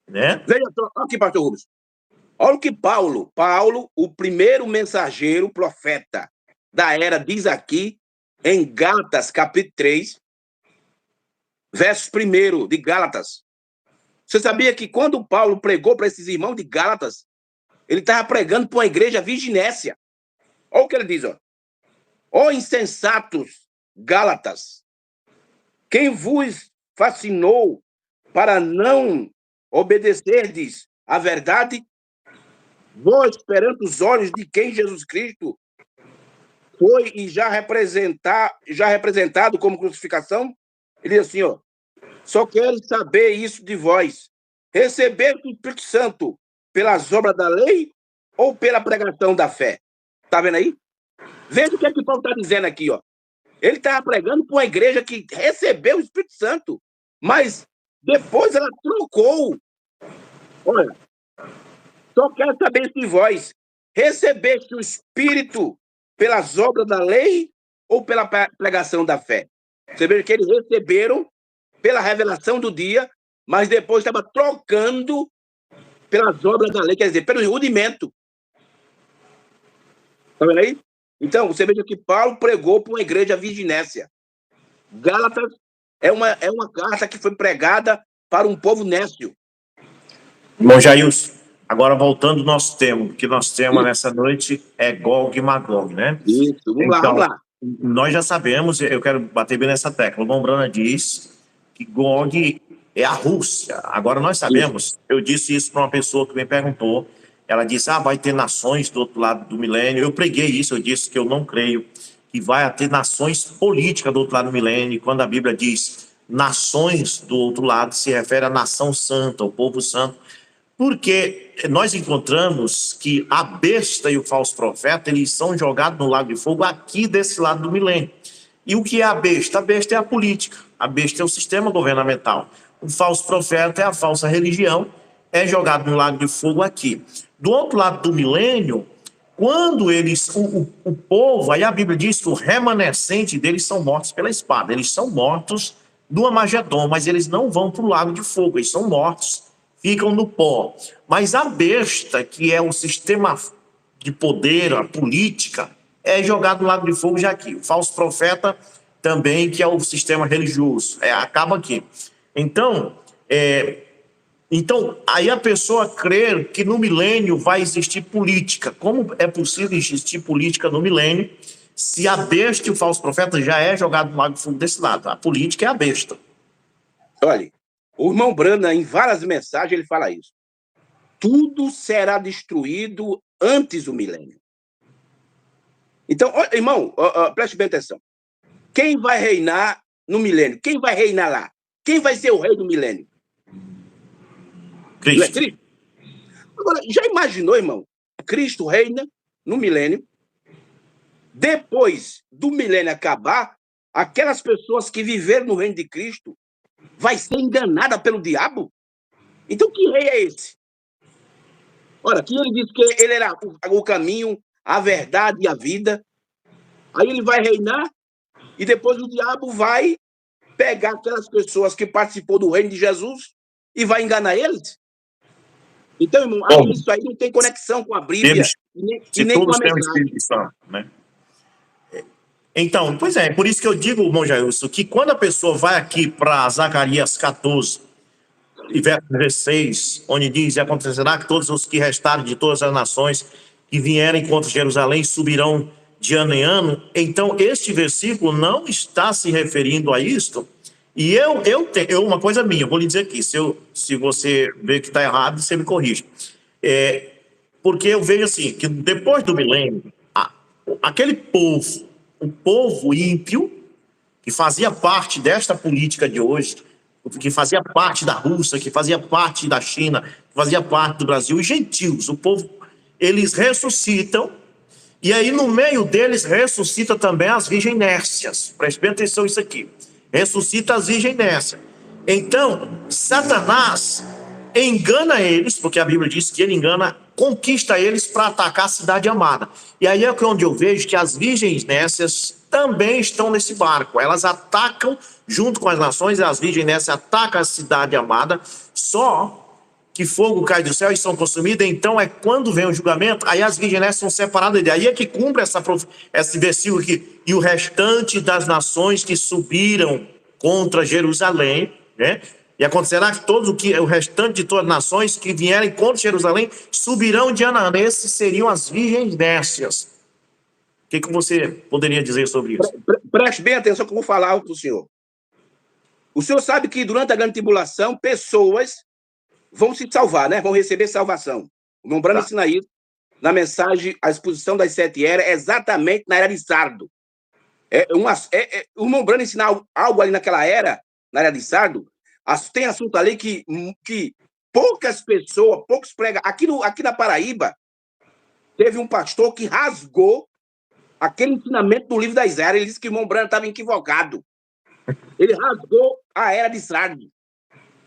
né? Veja só, aqui, pastor Rubens. Olha o que Paulo, o primeiro mensageiro profeta da era, diz aqui em Gálatas, capítulo 3, verso 1 de Gálatas. Você sabia que quando Paulo pregou para esses irmãos de Gálatas, ele estava pregando para uma igreja virginésia. Olha o que ele diz, ó. Ó insensatos Gálatas, quem vos fascinou para não obedecerdes à verdade? Vós, perante os olhos de quem Jesus Cristo foi e já representado como crucificação? Ele diz assim, ó, só quero saber isso de vós. Receber o Espírito Santo pelas obras da lei ou pela pregação da fé? Tá vendo aí? Veja o que é que Paulo está dizendo aqui, ó. Ele estava pregando para uma igreja que recebeu o Espírito Santo, mas depois ela trocou. Olha, só quero saber isso de vós. Recebeste o Espírito pelas obras da lei ou pela pregação da fé? Você vê que eles receberam pela revelação do dia, mas depois estava trocando pelas obras da lei, quer dizer, pelo rudimento. Está vendo aí? Então, você veja que Paulo pregou para uma igreja virginésia. Gálatas é uma carta que foi pregada para um povo nécio. Irmão Jailson, agora voltando ao nosso tema, o que nós temos nessa noite é Gog e Magog, né? Isso, vamos lá. Nós já sabemos, eu quero bater bem nessa tecla, o Mombrana diz que Gog é a Rússia. Agora nós sabemos, eu disse isso para uma pessoa que me perguntou, ela disse, vai ter nações do outro lado do milênio. Eu preguei isso, eu disse que eu não creio que vai ter nações políticas do outro lado do milênio. E quando a Bíblia diz nações do outro lado, se refere à nação santa, ao povo santo, porque nós encontramos que a besta e o falso profeta, eles são jogados no lago de fogo aqui desse lado do milênio. E o que é a besta? A besta é a política, a besta é o sistema governamental. O falso profeta é a falsa religião, é jogado no lago de fogo aqui. Do outro lado do milênio, quando eles, o povo, aí a Bíblia diz que o remanescente deles são mortos pela espada, eles são mortos no Amagedon, mas eles não vão para o lago de fogo, eles são mortos, ficam no pó. Mas a besta, que é o sistema de poder, a política, é jogado no lago de fogo já aqui. O falso profeta também, que é o sistema religioso, acaba aqui. Então, aí a pessoa crê que no milênio vai existir política. Como é possível existir política no milênio se a besta e o falso profeta já é jogado no lago de fogo desse lado? A política é a besta. Olha, o irmão Brana, em várias mensagens, ele fala isso. Tudo será destruído antes do milênio. Então, irmão, preste bem atenção. Quem vai reinar no milênio? Quem vai reinar lá? Quem vai ser o rei do milênio? Cristo. Não é Cristo? Agora, já imaginou, irmão? Cristo reina no milênio. Depois do milênio acabar, aquelas pessoas que viveram no reino de Cristo vai ser enganada pelo diabo? Então, que rei é esse? Ora, que ele disse que ele era o caminho, a verdade e a vida. Aí ele vai reinar e depois o diabo vai pegar aquelas pessoas que participou do reino de Jesus e vai enganar eles? Então, irmão, Bom, isso aí não tem conexão com a Bíblia temos, e se nem com a todos têm o mensagem. Espírito Santo, né? Então, pois é, por isso que eu digo, irmão Jailson, que quando a pessoa vai aqui para Zacarias 14, e verso 16, onde diz: e acontecerá que todos os que restarem de todas as nações que vierem contra Jerusalém subirão de ano em ano. Então, este versículo não está se referindo a isto. E uma coisa minha, eu vou lhe dizer aqui, se você vê que está errado, você me corrige. Porque eu vejo assim, que depois do milênio, aquele povo, o povo ímpio, que fazia parte desta política de hoje, que fazia parte da Rússia, que fazia parte da China, que fazia parte do Brasil, os gentios, o povo, eles ressuscitam, e aí no meio deles ressuscita também as virgens nércias. Preste bem atenção nisso aqui. Ressuscita as virgens nércias. Então, Satanás engana eles, porque a Bíblia diz que ele engana, conquista eles para atacar a cidade amada. E aí é onde eu vejo que as virgens nércias também estão nesse barco. Elas atacam, junto com as nações, as virgens nércias atacam a cidade amada, só que fogo cai do céu e são consumidas. Então é quando vem o julgamento, aí as virgens são separadas. E aí é que cumpre esse versículo aqui: e o restante das nações que subiram contra Jerusalém, né? E acontecerá que o restante de todas as nações que vierem contra Jerusalém subirão de ano a ano. Esses seriam as virgens nércias. O que você poderia dizer sobre isso? Preste bem atenção que eu vou falar para o senhor. O senhor sabe que durante a grande tribulação, pessoas vão se salvar, né? Vão receber salvação. O irmão Branham ensina isso na mensagem, a exposição das 7 eras, exatamente na era de Sardo. O irmão Branham ensina algo ali naquela era, na era de Sardo. Tem assunto ali que poucas pessoas, poucos pregam. Aqui na Paraíba, teve um pastor que rasgou aquele ensinamento do livro das eras. Ele disse que o irmão Branham estava equivocado. Ele rasgou a era de Sardo.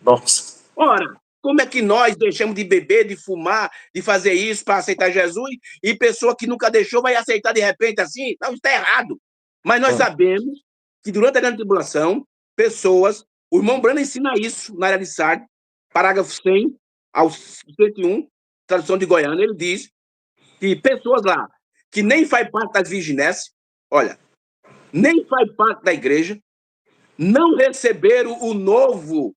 Nossa. Ora, como é que nós deixamos de beber, de fumar, de fazer isso para aceitar Jesus, e pessoa que nunca deixou vai aceitar de repente assim? Não, está errado. Mas nós sabemos que durante a grande tribulação, pessoas... O irmão Branham ensina isso na era de Sardo, parágrafo 100 ao 101, tradução de Goiânia. Ele diz que pessoas lá que nem faz parte das virginés, olha, nem faz parte da igreja, não receberam o novo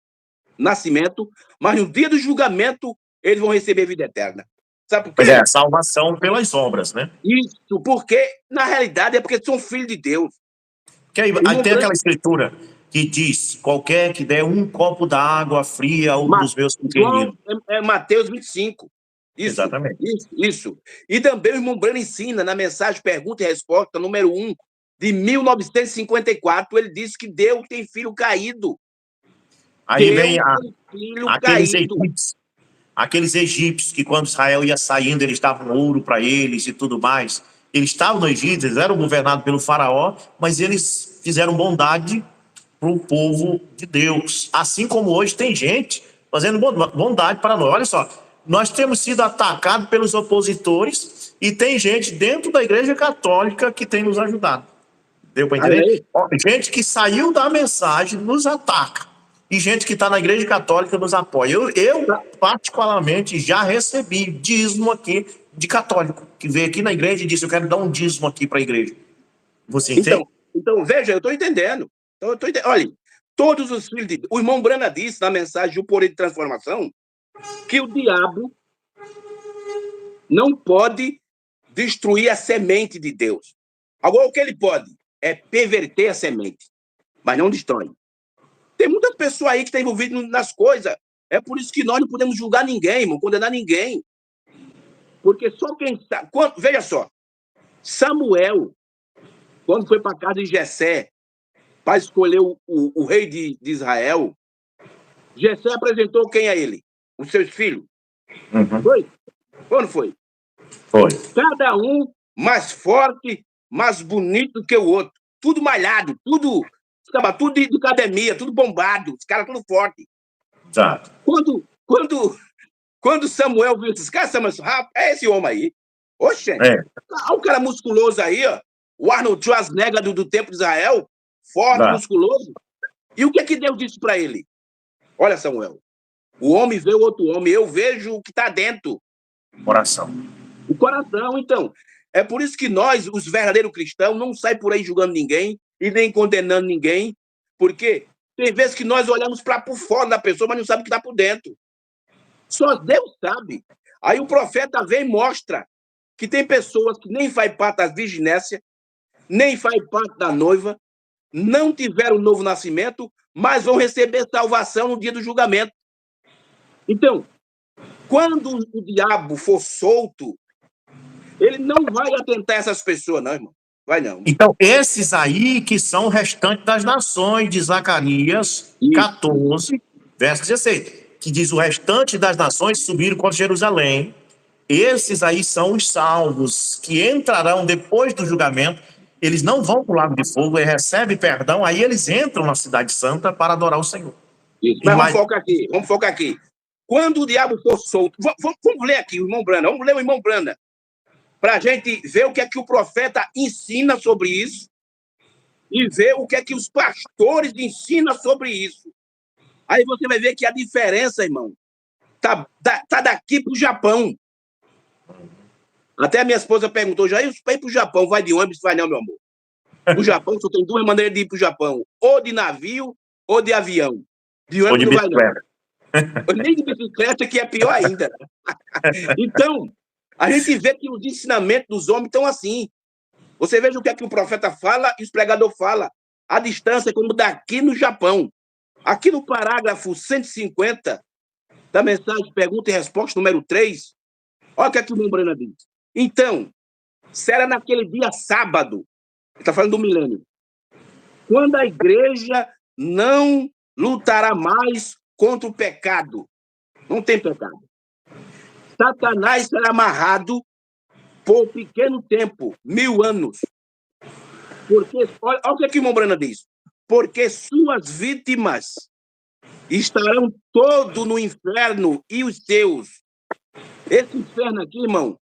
nascimento, mas no dia do julgamento eles vão receber vida eterna. Sabe por quê? Pois é, salvação pelas obras, né? Isso, porque na realidade é porque são filhos de Deus. Que aí tem aquela escritura que diz: qualquer que der um copo d'água fria a um dos meus pequeninos. É Mateus 25. Isso, exatamente. Isso. E também o irmão Branham ensina na mensagem Pergunta e Resposta, número 1, de 1954, ele diz que Deus tem filho caído. Aí vem aqueles egípcios que quando Israel ia saindo, eles davam ouro para eles e tudo mais. Eles estavam no Egito, eles eram governados pelo faraó, mas eles fizeram bondade para o povo de Deus. Assim como hoje tem gente fazendo bondade para nós. Olha só, nós temos sido atacados pelos opositores e tem gente dentro da Igreja Católica que tem nos ajudado. Deu para entender? Gente que saiu da mensagem nos ataca. E gente que está na Igreja Católica nos apoia. Eu, particularmente, já recebi dízimo aqui de católico, que veio aqui na igreja e disse: eu quero dar um dízimo aqui para a igreja. Você entende? Então, veja, eu estou entendendo. Olha, todos os filhos de Deus. O irmão Branham disse na mensagem O Poder de Transformação que o diabo não pode destruir a semente de Deus. Agora, o que ele pode é perverter a semente, mas não destrói. Tem muitas pessoas aí que estão envolvidas nas coisas. É por isso que nós não podemos julgar ninguém, irmão, condenar ninguém. Porque só quem sabe... Veja só, Samuel, quando foi para casa de Jessé, para escolher o rei de Israel, Jessé apresentou quem a ele? Os seus filhos. Foi? Quando foi? Foi. Cada um mais forte, mais bonito que o outro. Tudo malhado, tudo de academia, tudo bombado, os caras tudo forte. Exato. Quando Samuel viu esses caras, Samuel disse, é esse homem aí. Oxe, olha o cara musculoso aí, ó. O Arnold Schwarzenegger do tempo de Israel, forte, musculoso. E o que é que Deus disse para ele? Olha, Samuel, o homem vê o outro homem, eu vejo o que está dentro. Coração. O coração, então. É por isso que nós, os verdadeiros cristãos, não saímos por aí julgando ninguém e nem condenando ninguém, porque tem vezes que nós olhamos para por fora da pessoa, mas não sabemos o que está por dentro. Só Deus sabe. Aí o profeta vem e mostra que tem pessoas que nem faz parte da virginécia, nem faz parte da noiva, não tiveram novo nascimento, mas vão receber salvação no dia do julgamento. Então, quando o diabo for solto, ele não vai atentar essas pessoas, não, irmão. Vai não. Então, esses aí que são o restante das nações, de Zacarias 14, verso 16, que diz: o restante das nações subiram contra Jerusalém. Esses aí são os salvos, que entrarão depois do julgamento. Eles não vão para o lago de fogo, eles recebem perdão, aí eles entram na cidade santa para adorar o Senhor. Isso. Mas vamos focar aqui. Quando o diabo for solto, vamos ler aqui o irmão Branda, vamos ler o irmão Branda, para a gente ver o que é que o profeta ensina sobre isso e ver o que é que os pastores ensinam sobre isso. Aí você vai ver que a diferença, irmão, tá daqui para o Japão. Até a minha esposa perguntou, já ir para o Japão, vai de ônibus? Vai não, meu amor. O Japão só tem duas maneiras de ir para o Japão, ou de navio ou de avião. De ônibus não vai não. Nem de bicicleta, que é pior ainda. Então, a gente vê que os ensinamentos dos homens estão assim. Você veja o que é que o profeta fala e os pregadores falam. A distância é como daqui no Japão. Aqui no parágrafo 150 da mensagem pergunta e resposta número 3, olha o que é que o irmão Brana diz. Então, será naquele dia sábado, ele está falando do milênio, quando a igreja não lutará mais contra o pecado. Não tem pecado. Satanás será amarrado por pequeno tempo, 1000 anos. Porque, olha o que o irmão Brana diz. Porque suas vítimas estarão todos no inferno e os seus. Esse inferno aqui, irmão,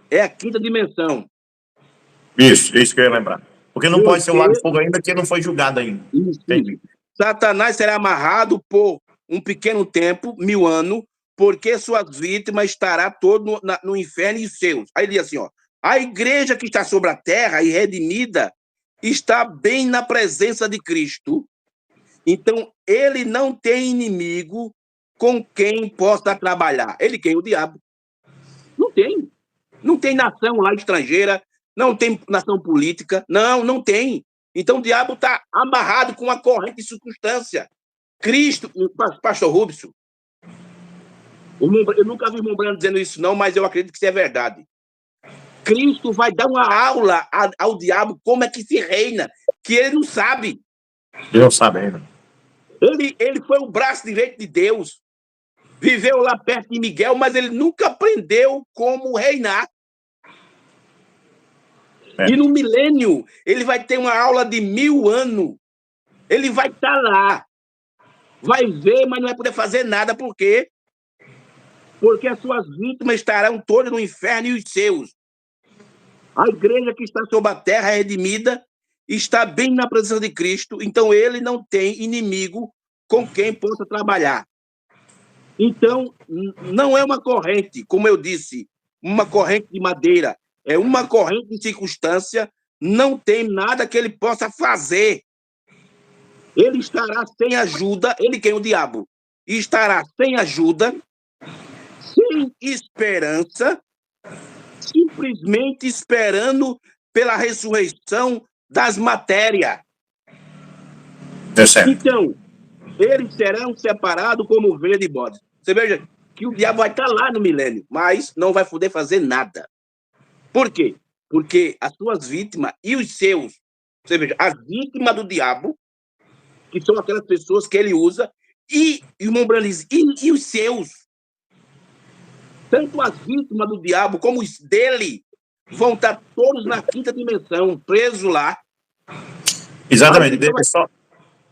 é a quinta dimensão. Isso que eu ia lembrar. Porque não pode ser o lago de fogo ainda, porque não foi julgado ainda. Entendi. Satanás será amarrado por um pequeno tempo, 1000 anos, porque suas vítimas estará todo no inferno e os seus. Aí ele diz assim, ó, a igreja que está sobre a terra e redimida está bem na presença de Cristo. Então, ele não tem inimigo com quem possa trabalhar. Ele quem? O diabo. Não tem. Não tem nação lá estrangeira, não tem nação política, não tem. Então, o diabo está amarrado com uma corrente de circunstância. Cristo, pastor Rubens, eu nunca vi o irmão Brando dizendo isso não, mas eu acredito que isso é verdade. Cristo vai dar uma aula ao diabo como é que se reina, que ele não sabe. Ele não sabe ainda. Ele foi o braço direito de Deus, viveu lá perto de Miguel, mas ele nunca aprendeu como reinar. E no milênio, ele vai ter uma aula de 1000 anos. Ele vai estar lá. Vai ver, mas não vai poder fazer nada. Por quê? Porque as suas vítimas estarão todas no inferno e os seus. A igreja que está sobre a terra redimida está bem na presença de Cristo, então ele não tem inimigo com quem possa trabalhar. Então, não é uma corrente, como eu disse, uma corrente de madeira, é uma corrente de circunstância, não tem nada que ele possa fazer. Ele estará sem ajuda, ele quem? O diabo. Estará sem ajuda, sem esperança, simplesmente esperando pela ressurreição das matérias. Então, eles serão separados como ovelha de bode. Você veja que o diabo vai estar lá no milênio, mas não vai poder fazer nada. Por quê? Porque as suas vítimas e os seus, você veja, as vítimas do diabo, que são aquelas pessoas que ele usa, e o irmão Brando diz, e os seus, tanto as vítimas do diabo como os dele, vão estar todos na quinta dimensão, presos lá. Exatamente. Deixa eu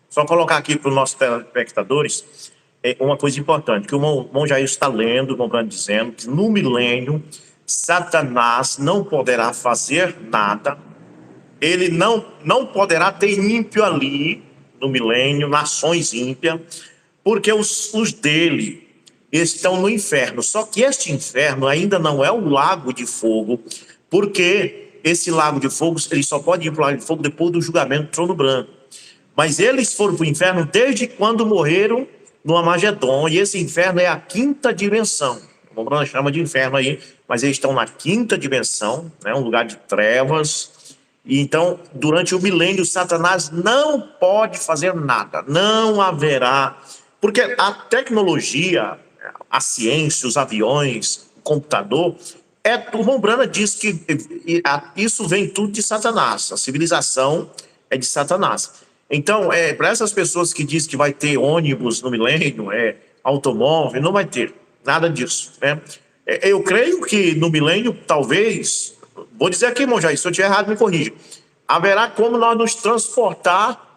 só colocar aqui para os nossos telespectadores. é uma coisa importante, que o irmão Jair está lendo, o irmão Brando dizendo que no milênio, Satanás não poderá fazer nada, ele não poderá ter ímpio ali, no milênio, nações ímpias, porque os dele estão no inferno. Só que este inferno ainda não é o lago de fogo, porque esse lago de fogo, ele só pode ir para o lago de fogo depois do julgamento do trono branco. Mas eles foram para o inferno desde quando morreram no Armagedon, e esse inferno é a quinta dimensão. O Bruno chama de inferno aí, mas eles estão na quinta dimensão, né, um lugar de trevas. E então, durante o milênio, Satanás não pode fazer nada, não haverá, porque a tecnologia, a ciência, os aviões, o computador, o Mombrana diz que isso vem tudo de Satanás, a civilização é de Satanás. Então, para essas pessoas que dizem que vai ter ônibus no milênio, automóvel, não vai ter nada disso, né? Eu creio que no milênio, talvez, vou dizer aqui, irmão Jair, se eu estiver errado, me corrija, haverá como nós nos transportar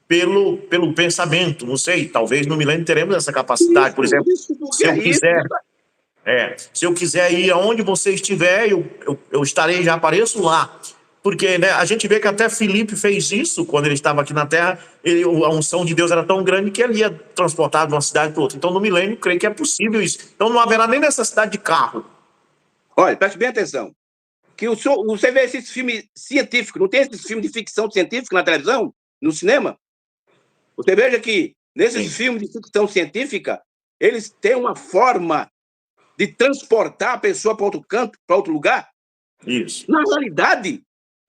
pelo pensamento, não sei, talvez no milênio teremos essa capacidade, por exemplo, se eu quiser ir aonde você estiver, eu estarei, já apareço lá. Porque, né, a gente vê que até Filipe fez isso quando ele estava aqui na Terra, a unção de Deus era tão grande que ele ia transportar de uma cidade para outra. Então, no milênio, creio que é possível isso. Então, não haverá nem necessidade de carro. Olha, preste bem atenção. Que você vê esses filmes científicos, não tem esses filmes de ficção científica na televisão, no cinema? Você veja que nesses filmes de ficção científica, eles têm uma forma de transportar a pessoa para outro canto, para outro lugar. Isso. Na realidade,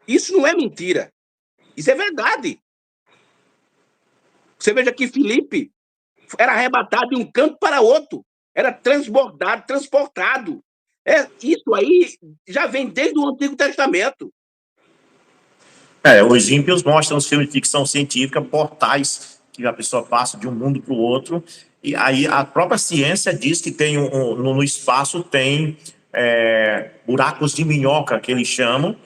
isso não é mentira. Isso é verdade. Você veja que Filipe era arrebatado de um canto para outro. Era transbordado, transportado. Isso aí já vem desde o Antigo Testamento. Os ímpios mostram nos filmes de ficção científica portais que a pessoa passa de um mundo para o outro. E aí a própria ciência diz que tem no espaço tem buracos de minhoca, que eles chamam,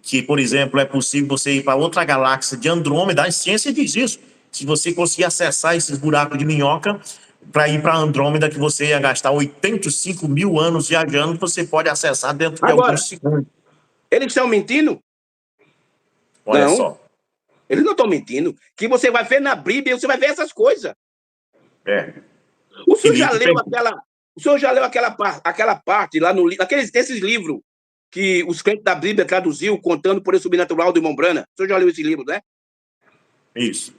que, por exemplo, é possível você ir para outra galáxia de Andrômeda. A ciência diz isso. Se você conseguir acessar esses buracos de minhoca, para ir para Andrômeda, que você ia gastar 85 mil anos viajando, você pode acessar dentro de alguns segundos. Eles estão mentindo? Olha só. Eles não estão mentindo. Que você vai ver na Bíblia, você vai ver essas coisas. O senhor já leu aquela parte lá no desses livros que os crentes da Bíblia traduziu, contando por esse sobrenatural do irmão Brana? O senhor já leu esse livro, né? Isso.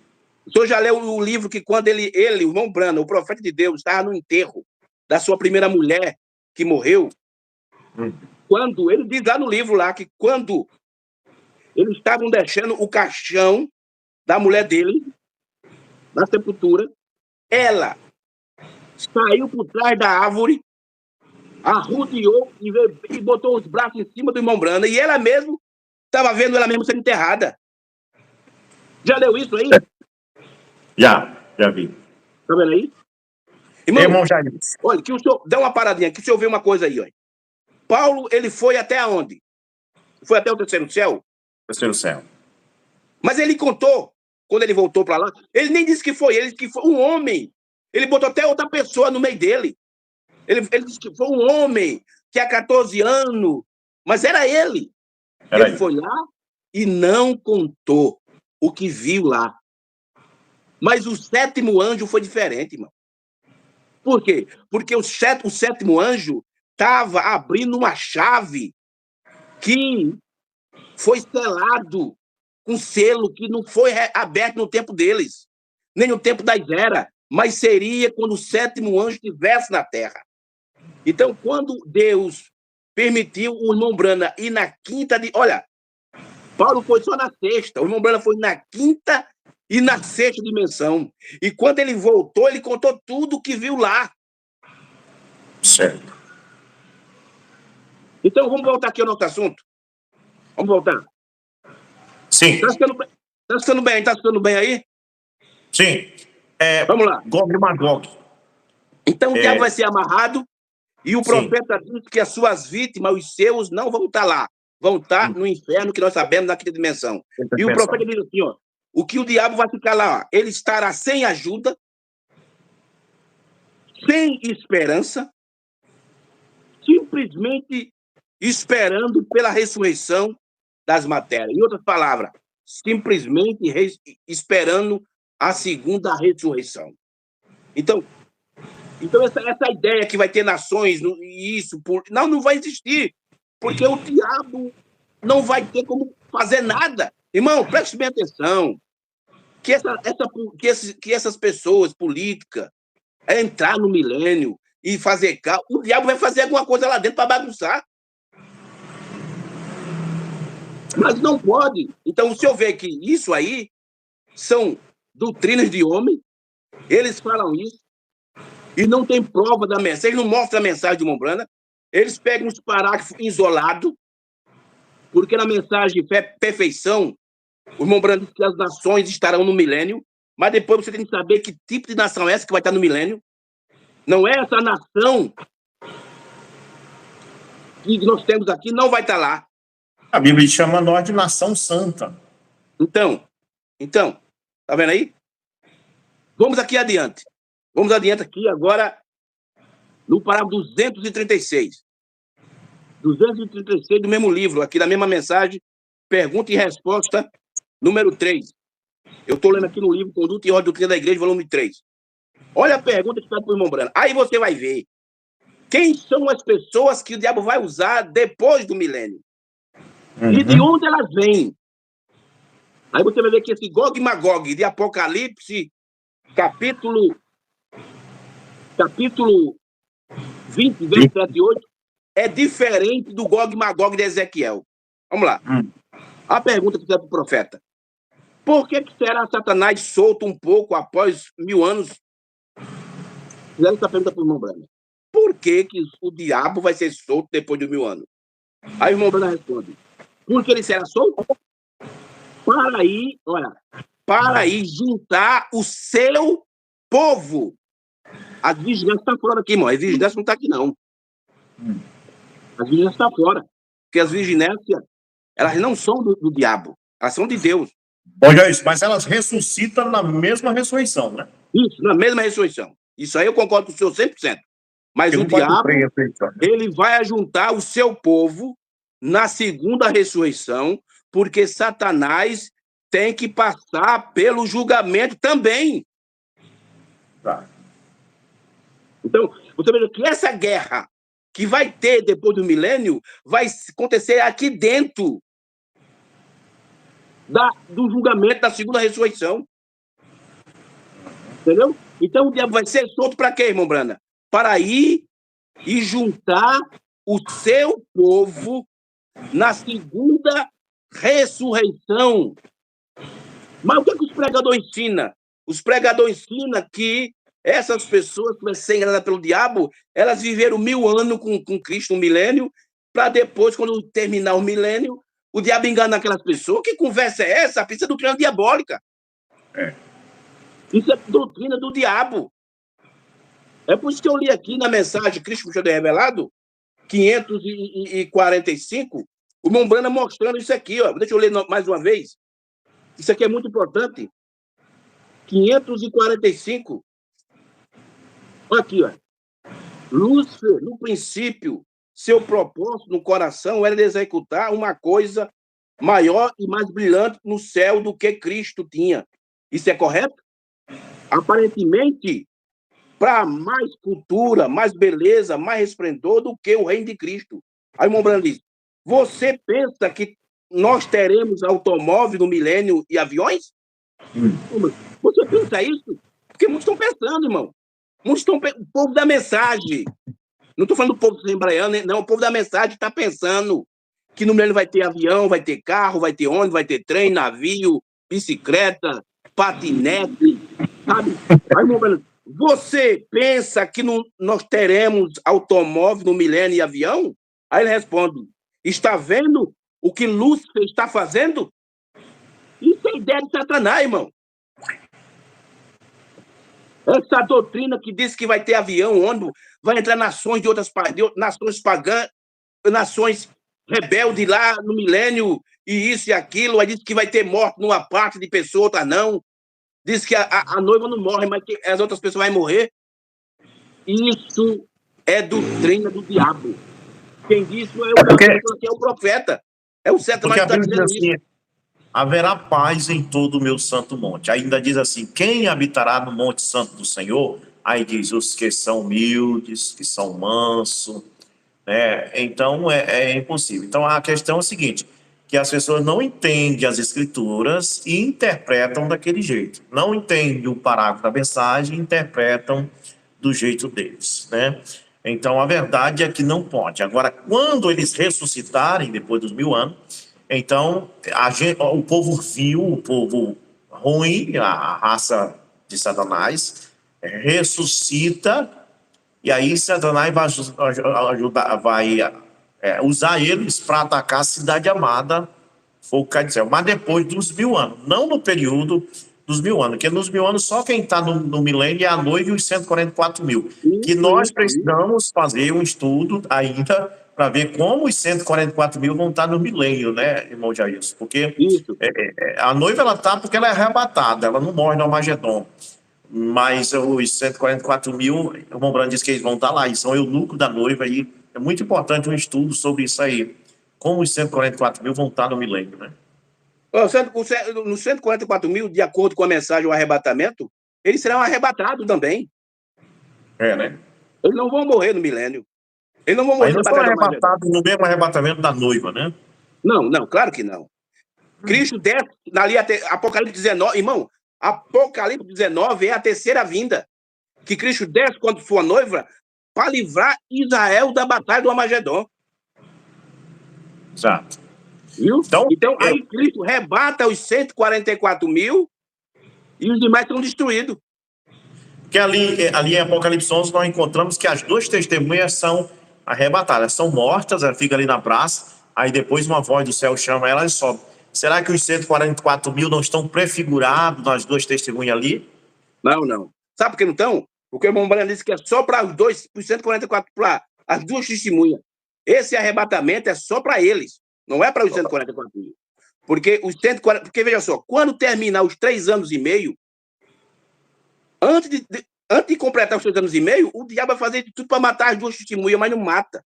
O senhor já leu o livro que quando ele o irmão Brana, o profeta de Deus, estava no enterro da sua primeira mulher que morreu? Quando ele diz lá no livro lá que quando eles estavam deixando o caixão da mulher dele na sepultura, ela saiu por trás da árvore, arrodeou e botou os braços em cima do irmão Brana, e ela mesmo estava vendo ela mesmo sendo enterrada. Já leu isso aí? Já vi. Tá vendo aí? Irmão Jair. Olha, que o senhor dá uma paradinha, que o senhor vê uma coisa aí, olha. Paulo, ele foi até onde? Foi até o terceiro céu? Terceiro céu. Mas ele contou, quando ele voltou para lá, ele nem disse que foi ele, que foi um homem. Ele botou até outra pessoa no meio dele. Ele disse que foi um homem que há 14 anos, mas era ele. Ele foi lá e não contou o que viu lá. Mas o sétimo anjo foi diferente, irmão. Por quê? Porque o sétimo anjo estava abrindo uma chave que foi selado com selo que não foi aberto no tempo deles, nem no tempo das eras, mas seria quando o sétimo anjo estivesse na terra. Então, quando Deus permitiu o irmão Brana ir na quinta Olha, Paulo foi só na sexta, o irmão Brana foi na quinta e na sexta dimensão. E quando ele voltou, ele contou tudo o que viu lá. Certo. Então, vamos voltar aqui ao nosso assunto? Vamos voltar? Sim. Tá ficando bem? Tá ficando bem aí? Sim. Vamos lá. Gog e Magog. Então, o diabo vai ser amarrado e o profeta diz que as suas vítimas, os seus, não vão estar lá. Vão estar no inferno, que nós sabemos, na quinta dimensão. E o profeta diz assim, ó, o que o diabo vai ficar lá, ó, ele estará sem ajuda, sem esperança, simplesmente esperando pela ressurreição das matérias. Em outras palavras, simplesmente esperando a segunda ressurreição. Então essa ideia que vai ter nações, isso, não vai existir, porque o diabo não vai ter como fazer nada. Irmão, preste bem atenção, que essas pessoas políticas entrar no milênio e fazer caos, o diabo vai fazer alguma coisa lá dentro para bagunçar. Mas não pode. Então, se eu ver que isso aí são doutrinas de homem, eles falam isso, e não tem prova da mensagem, eles não mostram a mensagem de Mombrana, eles pegam uns parágrafos isolados, porque na mensagem de perfeição, o Mombrana diz que as nações estarão no milênio, mas depois você tem que saber que tipo de nação é essa que vai estar no milênio. Não é essa nação que nós temos aqui, não vai estar lá. A Bíblia chama nós de nação santa. Então, tá vendo aí? Vamos aqui adiante. Vamos adiante aqui agora no parágrafo 236. 236 do mesmo livro, aqui da mesma mensagem, pergunta e resposta, número 3. Eu estou lendo aqui no livro Conduta e Ordem Doutrina da Igreja, volume 3. Olha a pergunta que está por irmão Brana. Aí você vai ver quem são as pessoas que o diabo vai usar depois do milênio. E de onde elas vêm. Aí você vai ver que esse Gog e Magog de Apocalipse, capítulo 20, verso 7 e 8, é diferente do Gog e Magog de Ezequiel. Vamos lá. A pergunta que fica para o profeta. Por que será Satanás solto um pouco após 1000 anos? Fizeram essa pergunta para o irmão Brana. Por que o diabo vai ser solto depois de 1000 anos? Aí o irmão Brana responde. Porque ele será solto? Para ir juntar o seu povo. As vigilâncias estão fora aqui, irmão. As vigilâncias não estão aqui, não. As vigilâncias estão fora. Porque as vigilâncias, elas não são do diabo. Elas são de Deus. Olha isso, mas elas ressuscitam na mesma ressurreição, né? Isso, na mesma ressurreição. Isso aí eu concordo com o senhor 100%. Mas o diabo, ele vai ajuntar o seu povo na segunda ressurreição, porque Satanás tem que passar pelo julgamento também. Tá. Então, você veja que essa guerra que vai ter depois do milênio vai acontecer aqui dentro do julgamento da segunda ressurreição. Entendeu? Então o diabo vai ser solto para quê, irmão Brana? Para ir e juntar o seu povo na segunda ressurreição. Mas o que os pregadores ensinam? Os pregadores ensinam que essas pessoas que vão ser enganadas pelo diabo, elas viveram 1000 anos com Cristo, um milênio, para depois, quando terminar o milênio, o diabo engana aquelas pessoas. Que conversa é essa? Isso é doutrina diabólica. Isso é doutrina do diabo. É por isso que eu li aqui na mensagem Cristo Puxa de Revelado, 545, o irmão Brana mostrando isso aqui. Ó. Deixa eu ler mais uma vez. Isso aqui é muito importante. 545. Olha aqui, ó. Lúcifer, no princípio, seu propósito no coração era de executar uma coisa maior e mais brilhante no céu do que Cristo tinha. Isso é correto? Aparentemente, para mais cultura, mais beleza, mais resplendor do que o reino de Cristo. Aí o irmão Brana diz, você pensa que nós teremos automóvel no milênio e aviões? Você pensa isso? Porque muitos estão pensando, irmão. Muitos estão o povo da mensagem. Não estou falando do povo assembleiano, não. O povo da mensagem está pensando que no milênio vai ter avião, vai ter carro, vai ter ônibus, vai ter trem, navio, bicicleta, patinete, sabe? Aí, irmão Brana, você pensa que nós teremos automóvel no milênio e avião? Aí ele responde, está vendo o que Lúcifer está fazendo? Isso é ideia de Satanás, irmão. Essa doutrina que diz que vai ter avião, ônibus, vai entrar nações de nações pagãs, nações rebeldes lá no milênio, e isso e aquilo, aí diz que vai ter morte numa parte de pessoa, outra não. Diz que a noiva não morre, mas que as outras pessoas vão morrer. Isso é doutrina do diabo. Quem disse é o profeta. É o Satanás Porque que a está Bíblia diz dizendo isso. assim, haverá paz em todo o meu santo monte. Ainda diz assim, quem habitará no monte santo do Senhor? Aí diz, os que são humildes, que são mansos, né? Então, é impossível. Então, a questão é a seguinte, que as pessoas não entendem as escrituras e interpretam daquele jeito. Não entendem o parágrafo da mensagem e interpretam do jeito deles, né? Então, a verdade é que não pode. Agora, quando eles ressuscitarem, depois dos 1000 anos, então, o povo vil, o povo ruim, a raça de Satanás, ressuscita, e aí Satanás vai usar eles para atacar a cidade amada, foi o que quer dizer, mas depois dos 1000 anos, não no período dos 1000 anos, porque nos 1000 anos só quem está no milênio é a noiva e os 144 mil, que nós Isso. precisamos fazer um estudo ainda para ver como os 144 mil vão estar no milênio, né, irmão Jair? Porque Isso. a noiva ela está porque ela é arrebatada, ela não morre no Armagedon. Mas os 144 mil, o irmão Brando disse que eles vão estar lá, e são eunucos da noiva, e é muito importante um estudo sobre isso aí. Como os 144 mil vão estar no milênio, né? Nos 144 mil, de acordo com a mensagem, o arrebatamento, eles serão arrebatados também. Né? Eles não vão morrer no milênio. Eles não vão morrer Aí na não são batalha do Armagedon. arrebatados no mesmo arrebatamento da noiva, né? Não, claro que não. Cristo desce ali Apocalipse 19, irmão, Apocalipse 19 é a terceira vinda. Que Cristo desce quando for a noiva para livrar Israel da batalha do Armagedon. Exato. Viu? Então, aí Cristo rebata os 144 mil e os demais são destruídos. Porque ali em Apocalipse 11 nós encontramos que as duas testemunhas são arrebatadas, são mortas, ela fica ali na praça, aí depois uma voz do céu chama ela e sobe. Será que os 144 mil não estão prefigurados nas duas testemunhas ali? Não. Sabe por que não estão? Porque o irmão Brando disse que é só para os 144, para as duas testemunhas. Esse arrebatamento é só para eles, não é para os 144 mil. Porque veja só, quando terminar os 3 anos e meio, antes de completar os 3 anos e meio, o diabo vai fazer de tudo para matar as duas testemunhas, mas não mata.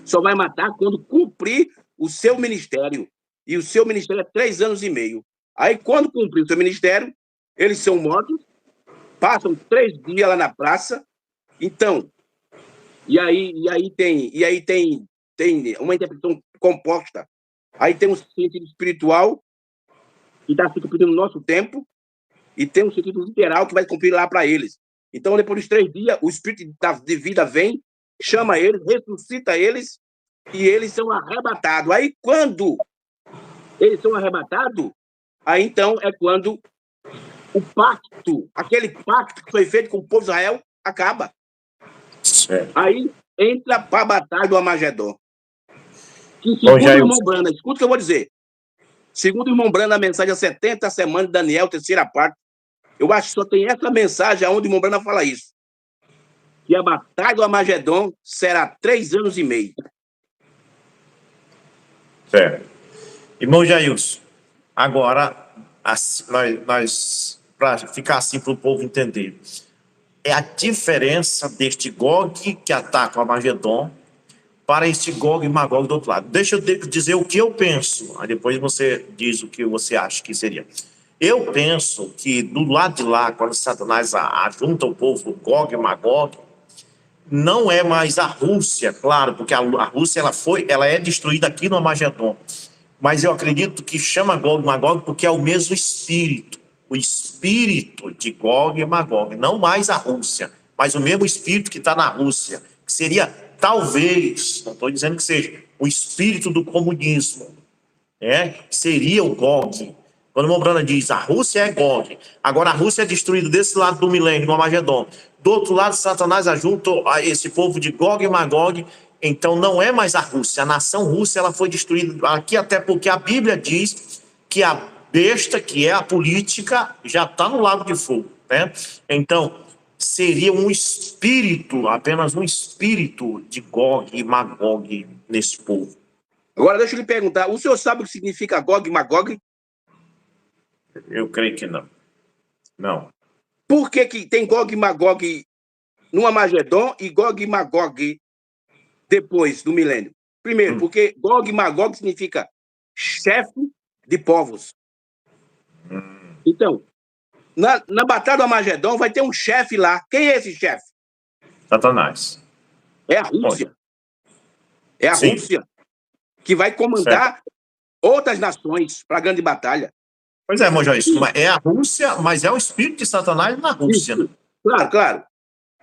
Só vai matar quando cumprir o seu ministério. E o seu ministério é 3 anos e meio. Aí, quando cumprir o seu ministério, eles são mortos, passam 3 dias lá na praça. Então, e aí tem uma interpretação composta. Aí tem um sentido espiritual que está se cumprindo no nosso tempo, e tem um sentido literal que vai cumprir lá para eles. Então, depois dos 3 dias, o espírito de vida vem, chama eles, ressuscita eles, e eles são arrebatados. Aí, quando eles são arrebatados, aí então é quando o pacto, aquele pacto que foi feito com o povo de Israel, acaba. Certo. Aí entra para a batalha do Armagedon. Que, segundo o irmão Brando, escuta o que eu vou dizer. Segundo o irmão Brando, a mensagem é 70 semanas de Daniel, terceira parte. Eu acho que só tem essa mensagem onde o irmão Brando fala isso. Que a batalha do Armagedon será 3 anos e meio. Certo. Irmão Jailson, agora, para ficar assim para o povo entender, é a diferença deste Gog que ataca o Armagedon para este Gog e Magog do outro lado. Deixa eu dizer o que eu penso, aí depois você diz o que você acha que seria. Eu penso que do lado de lá, quando Satanás ajunta o povo, Gog e Magog, não é mais a Rússia, claro, porque a Rússia ela é destruída aqui no Armagedon. Mas eu acredito que chama Gog e Magog porque é o mesmo espírito. O espírito de Gog e Magog, não mais a Rússia, mas o mesmo espírito que está na Rússia, que seria, talvez, não estou dizendo que seja, o espírito do comunismo, seria o Gog. Quando o Mombrana diz, a Rússia é Gog, agora a Rússia é destruída desse lado do milênio, no Armagedon. Do outro lado, Satanás ajunta a esse povo de Gog e Magog. Então não é mais a Rússia, a nação russa ela foi destruída aqui, até porque a Bíblia diz que a besta, que é a política, já está no lago de fogo, né? Então seria um espírito, apenas um espírito de Gog e Magog nesse povo. Agora deixa eu lhe perguntar, o senhor sabe o que significa Gog e Magog? Eu creio que não. Não. Por que tem Gog e Magog no Armagedon e Gog e Magog depois do milênio? Primeiro, porque Gog e Magog significa chefe de povos. Então, na Batalha do Armagedon vai ter um chefe lá. Quem é esse chefe? Satanás. É a Rússia. É a Sim. Rússia que vai comandar outras nações para a grande batalha. Pois é, irmão Jair, é a Rússia, mas é o espírito de Satanás na Rússia, né? Claro, claro.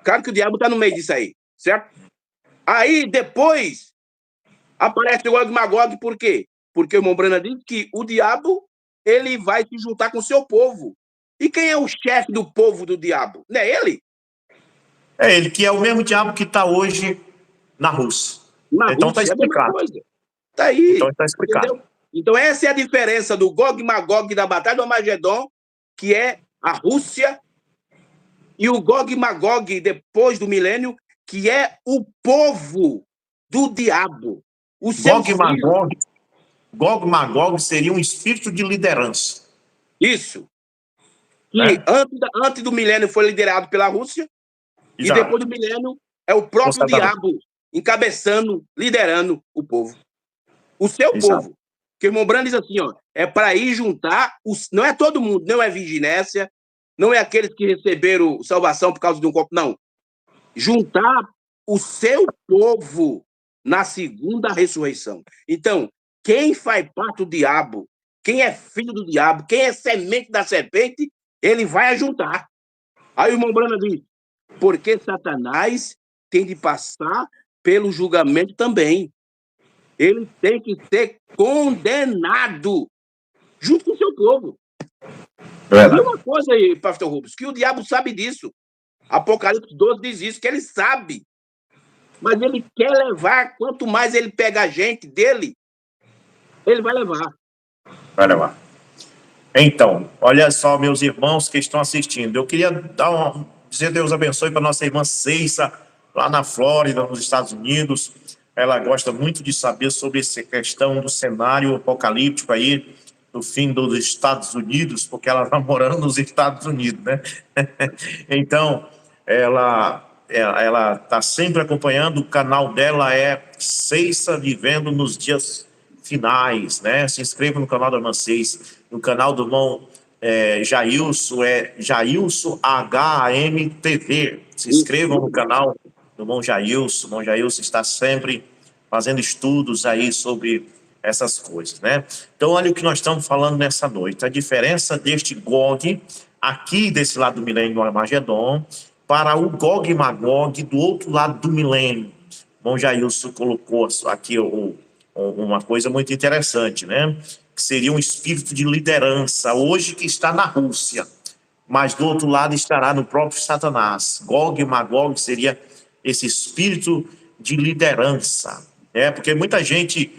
Claro que o diabo está no meio disso aí, certo? Aí, depois, aparece o Gog e Magog, por quê? Porque o irmão Brana diz que o diabo, ele vai se juntar com o seu povo. E quem é o chefe do povo do diabo? Não é ele? É ele, que é o mesmo diabo que está hoje na Rússia. Então está explicado. Está aí. Então está explicado. Entendeu? Então essa é a diferença do Gog e Magog da Batalha do Armagedon, que é a Rússia, e o Gog e Magog depois do milênio, que é o povo do diabo. O Gog e Magog seria um espírito de liderança. Isso. Que antes do milênio foi liderado pela Rússia, e depois do milênio é o próprio diabo encabeçando, liderando o povo. O seu povo. Porque o irmão Brando diz assim, ó, é para ir juntar, não é todo mundo, não é Virginésia, não é aqueles que receberam salvação por causa de um corpo, não. Juntar o seu povo na segunda ressurreição. Então, quem faz parte do diabo, quem é filho do diabo, quem é semente da serpente, ele vai ajuntar. Aí o irmão Brana diz, porque Satanás tem de passar pelo julgamento também. Ele tem que ser condenado junto com o seu povo. E uma coisa aí, pastor Rubens, que o diabo sabe disso. Apocalipse 12 diz isso, que ele sabe. Mas ele quer levar, quanto mais ele pega a gente dele, ele vai levar. Vai levar. Então, olha só, meus irmãos que estão assistindo, eu queria dizer Deus abençoe para nossa irmã Ceissa, lá na Flórida, nos Estados Unidos. Ela gosta muito de saber sobre essa questão do cenário apocalíptico aí, do fim dos Estados Unidos, porque ela está morando nos Estados Unidos, né? Então, ela está sempre acompanhando, o canal dela é Ceissa Vivendo nos Dias Finais, né? Se inscreva no canal da irmã Ceissa, no canal do irmão Jailson, Jailson HAMTV. Se inscrevam no canal do irmão Jailson. O irmão Jailson está sempre fazendo estudos aí sobre essas coisas, né? Então, olha o que nós estamos falando nessa noite. A diferença deste Gog, aqui desse lado do milênio, Armagedon, para o Gog e Magog do outro lado do milênio. O irmão Jailson colocou aqui uma coisa muito interessante, né? Que seria um espírito de liderança, hoje que está na Rússia, mas do outro lado estará no próprio Satanás. Gog e Magog seria esse espírito de liderança, né? Porque muita gente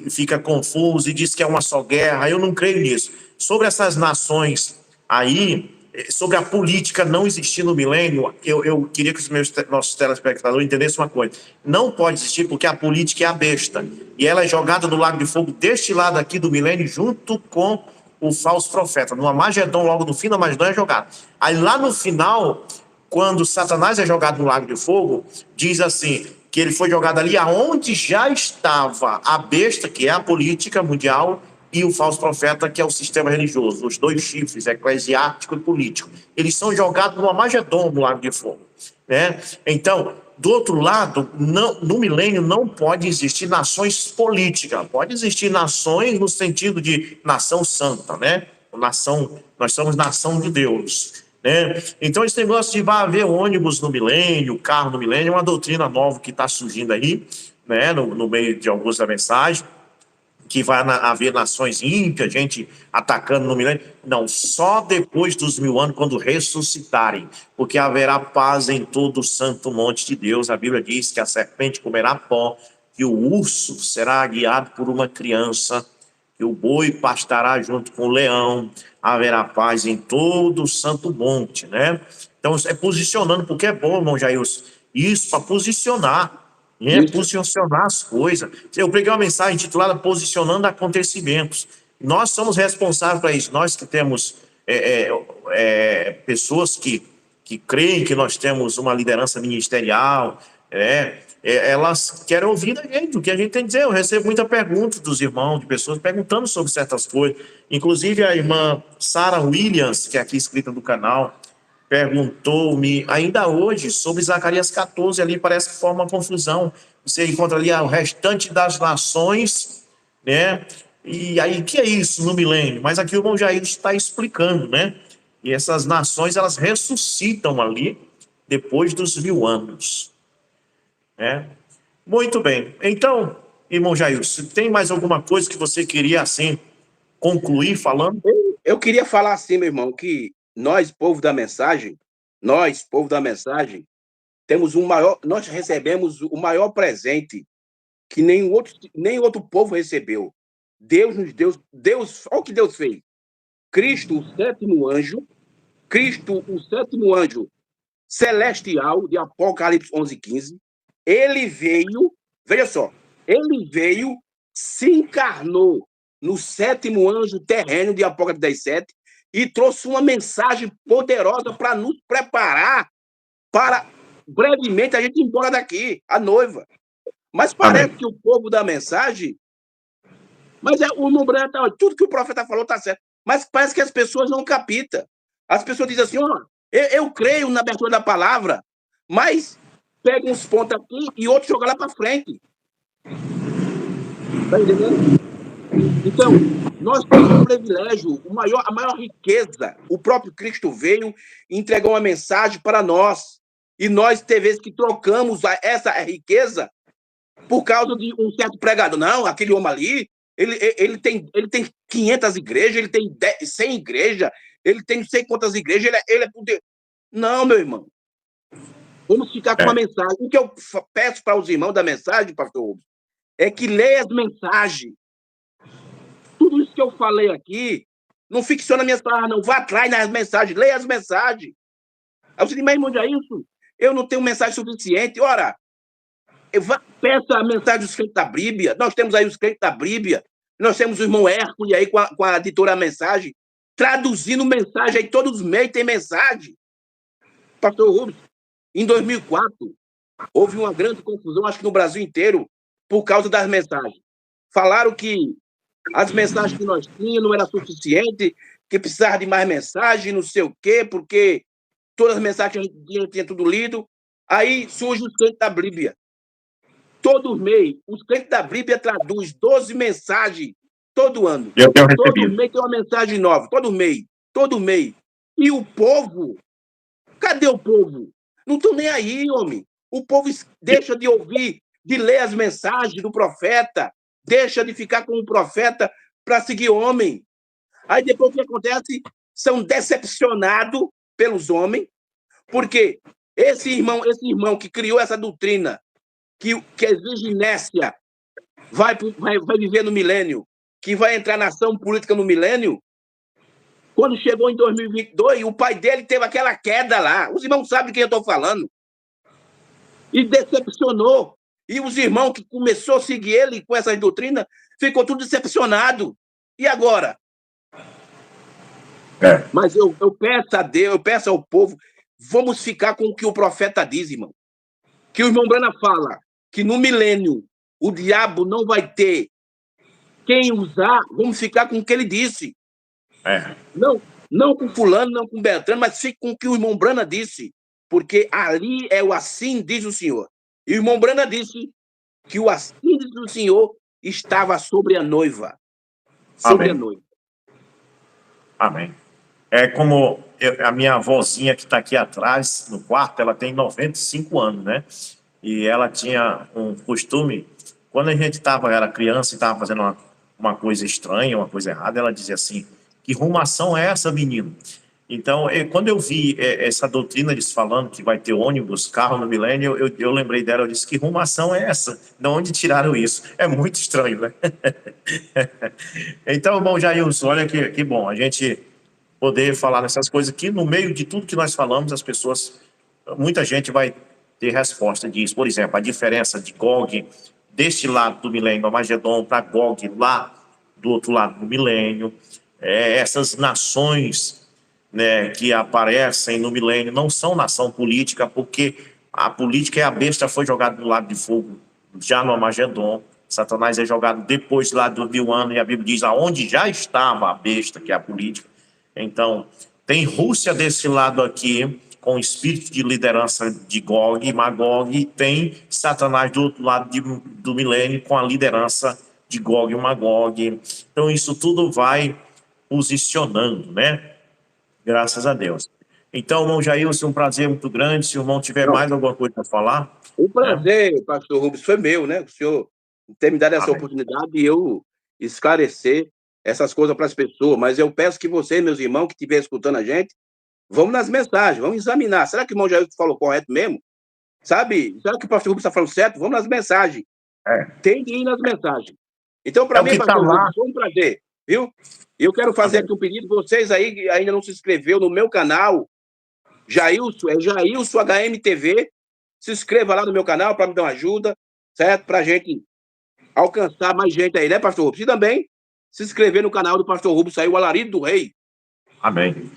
fica confuso e diz que é uma só guerra. Eu não creio nisso. Sobre essas nações aí, sobre a política não existir no milênio, eu queria que os nossos telespectadores entendessem uma coisa. Não pode existir porque a política é a besta. E ela é jogada no lago de fogo deste lado aqui do milênio junto com o falso profeta. No Armagedon, logo no fim do Armagedon é jogado. Aí lá no final, quando Satanás é jogado no lago de fogo, diz assim, que ele foi jogado ali aonde já estava a besta, que é a política mundial, e o falso profeta, que é o sistema religioso, os dois chifres, eclesiástico e político. Eles são jogados no Armagedon, no lago de fogo, né? Então, do outro lado, no milênio não pode existir nações políticas, pode existir nações no sentido de nação santa, né? Nós somos nação de Deus, né? Então, esse negócio de vai haver ônibus no milênio, carro no milênio, é uma doutrina nova que está surgindo aí, né? No meio de alguns da mensagem, que vai haver nações ímpias, gente atacando no milênio. Não, só depois dos 1000 anos, quando ressuscitarem, porque haverá paz em todo o santo monte de Deus. A Bíblia diz que a serpente comerá pó, que o urso será guiado por uma criança, que o boi pastará junto com o leão, haverá paz em todo o santo monte, né? Então, é posicionando, porque é bom, irmão Jailson, isso para posicionar, posicionar as coisas. Eu preguei uma mensagem intitulada Posicionando Acontecimentos. Nós somos responsáveis para isso. Nós que temos pessoas que que creem que nós temos uma liderança ministerial, elas querem ouvir da gente, o que a gente tem a dizer. Eu recebo muita pergunta dos irmãos, de pessoas perguntando sobre certas coisas. Inclusive a irmã Sarah Williams, que é aqui inscrita do canal, perguntou-me ainda hoje sobre Zacarias 14, ali parece que forma uma confusão. Você encontra ali o restante das nações, né? E aí, o que é isso no milênio? Mas aqui o irmão Jair está explicando, né? E essas nações, elas ressuscitam ali depois dos 1000 anos, né? Muito bem. Então, irmão Jair, se tem mais alguma coisa que você queria, assim, concluir falando? Eu queria falar assim, meu irmão, que nós, povo da mensagem, nós recebemos o maior presente que nem outro povo recebeu. Olha o que Deus fez. Cristo, o sétimo anjo celestial, de Apocalipse 11:15, ele veio, veja só, ele veio, se encarnou no sétimo anjo terreno de Apocalipse 10:7 e trouxe uma mensagem poderosa para nos preparar para brevemente a gente ir embora daqui, a noiva. Mas parece Amém. que o povo da mensagem. Mas o irmão Branco, tudo que o profeta falou está certo. Mas parece que as pessoas não capitam. As pessoas dizem assim: ó, eu creio na abertura da palavra, mas pega uns pontos aqui e outros joga lá para frente. Está entendendo? Então, nós temos um privilégio, a maior riqueza. O próprio Cristo veio e entregou uma mensagem para nós. E nós, tem vezes que trocamos essa riqueza por causa de um certo pregador. Não, aquele homem ali, ele tem 500 igrejas, ele tem 100 igrejas, ele tem não sei quantas igrejas, ele é poder. Não, meu irmão. Vamos ficar com uma mensagem. O que eu peço para os irmãos da mensagem, pastor Rubens, é que leia as mensagens. Tudo isso que eu falei aqui, não fique só nas minhas palavras, não. Vá atrás nas mensagens, leia as mensagens. Aí você diz, mas irmão Jailson, eu não tenho mensagem suficiente. Ora, peça a mensagem dos crentes da Bíblia. Nós temos aí os crentes da Bíblia. Nós temos o irmão Hércules aí com a editora Mensagem, traduzindo mensagem aí, todos os meses tem mensagem. Pastor Rubens, em 2004, houve uma grande confusão, acho que no Brasil inteiro, por causa das mensagens. Falaram que as mensagens que nós tínhamos não eram suficientes, que precisava de mais mensagem, não sei o quê, porque todas as mensagens que a gente tinha tudo lido. Aí surge os crentes da Bíblia. Todo mês, os crentes da Bíblia traduzem 12 mensagens todo ano. Eu tenho Todo recebido. mês tem uma mensagem nova, todo mês. E o povo, cadê o povo? Não estão nem aí, homem. O povo deixa de ouvir, de ler as mensagens do profeta, deixa de ficar com o profeta para seguir homem. Aí depois o que acontece? São decepcionados pelos homens, porque esse irmão que criou essa doutrina, que exige inércia, vai viver no milênio, que vai entrar na ação política no milênio, quando chegou em 2022, o pai dele teve aquela queda lá. Os irmãos sabem de quem eu estou falando. E decepcionou. E os irmãos que começaram a seguir ele com essas doutrinas, ficou tudo decepcionado. E agora? Mas eu peço a Deus, eu peço ao povo, vamos ficar com o que o profeta diz, irmão. Que o irmão Brana fala, que no milênio o diabo não vai ter quem usar, vamos ficar com o que ele disse. Não com fulano, não com Beltrano, mas fique com o que o irmão Brana disse, porque ali é o assim diz o Senhor. E o irmão Brana disse que o assim diz o Senhor estava sobre a noiva. Sobre Amém. a noiva. Amém. É como a minha avózinha que está aqui atrás, no quarto, ela tem 95 anos, né? E ela tinha um costume, quando a gente era criança e estava fazendo uma coisa estranha, uma coisa errada, ela dizia assim, que rumação é essa, menino? Então, quando eu vi essa doutrina eles falando que vai ter ônibus, carro no milênio, eu lembrei dela, eu disse, que rumação é essa? De onde tiraram isso? É muito estranho, né? Então, bom, Jailson, olha que bom, a gente poder falar nessas coisas aqui, no meio de tudo que nós falamos, as pessoas, muita gente vai ter resposta disso. Por exemplo, a diferença de Gog deste lado do milênio, Armagedon, para Gog lá do outro lado do milênio, essas nações né, que aparecem no milênio não são nação política, porque a política é a besta, foi jogada do lado de fogo já no Armagedon. Satanás é jogado depois lá do 1000 anos, e a Bíblia diz aonde já estava a besta, que é a política. Então, tem Rússia desse lado aqui, com o espírito de liderança de Gog e Magog, e tem Satanás do outro lado do milênio, com a liderança de Gog e Magog. Então, isso tudo vai posicionando, né? Graças a Deus. Então, irmão Jailson, um prazer muito grande. Se o irmão tiver Não, mais alguma coisa para falar, o né? prazer, pastor Rubens, foi meu, né? O senhor ter me dado essa Amém. oportunidade de eu esclarecer essas coisas para as pessoas. Mas eu peço que vocês, meus irmãos, que estiverem escutando a gente, vamos nas mensagens, vamos examinar. Será que o irmão Jair falou correto mesmo? Sabe? Será que o pastor Rubens está falando certo? Vamos nas mensagens. É, Tem que ir nas mensagens. Então, é para o mim, que está pastor lá. Rubens, foi um prazer, viu? Eu quero fazer Amém. aqui um pedido. Vocês aí que ainda não se inscreveu no meu canal, Jailson, é Jailson HMTV. Se inscreva lá no meu canal para me dar uma ajuda, certo? Para a gente alcançar mais gente aí, né, pastor Rubens? E também se inscrever no canal do pastor Rubens, aí, o Alarido do Rei. Amém.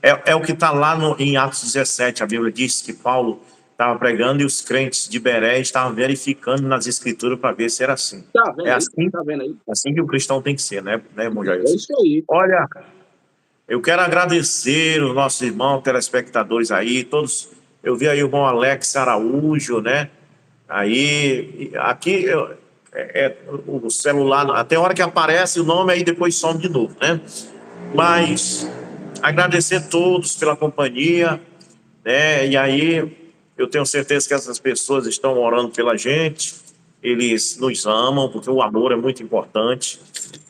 É o que está lá em Atos 17. A Bíblia diz que Paulo estava pregando e os crentes de Beré estavam verificando nas escrituras para ver se era assim. Tá É vendo aí? assim, Tá vendo aí? assim que o cristão tem que ser, né, irmão É Jailson? isso aí. Olha, eu quero agradecer os nossos irmãos telespectadores aí, todos. Eu vi aí o irmão Alex Araújo, né? Aí, aqui, o celular, até a hora que aparece o nome, aí depois some de novo, né? Mas agradecer a todos pela companhia, né? E aí, eu tenho certeza que essas pessoas estão orando pela gente, eles nos amam, porque o amor é muito importante,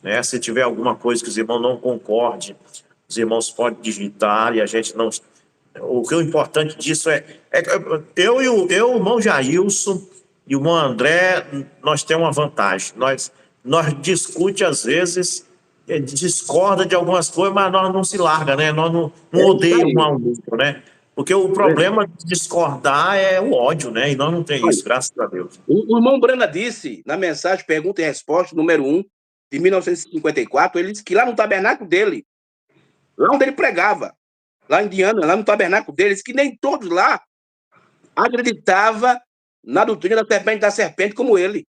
né? Se tiver alguma coisa que os irmãos não concordem, os irmãos podem digitar e a gente não. O que é importante disso é o irmão Jailson e o irmão André, nós temos uma vantagem. Nós discute às vezes, discorda de algumas coisas, mas nós não se larga, né? Nós não É isso odeia um aí. ao outro, né? Porque o Verdade. problema de discordar é o ódio, né? E nós não tem Olha, isso, graças a Deus. o irmão Brana disse, na mensagem Pergunta e Resposta, número 1, de 1954, ele disse que lá no tabernáculo dele, lá onde ele pregava, lá em Diana, lá no tabernáculo dele, ele disse que nem todos lá acreditavam na doutrina da serpente como ele.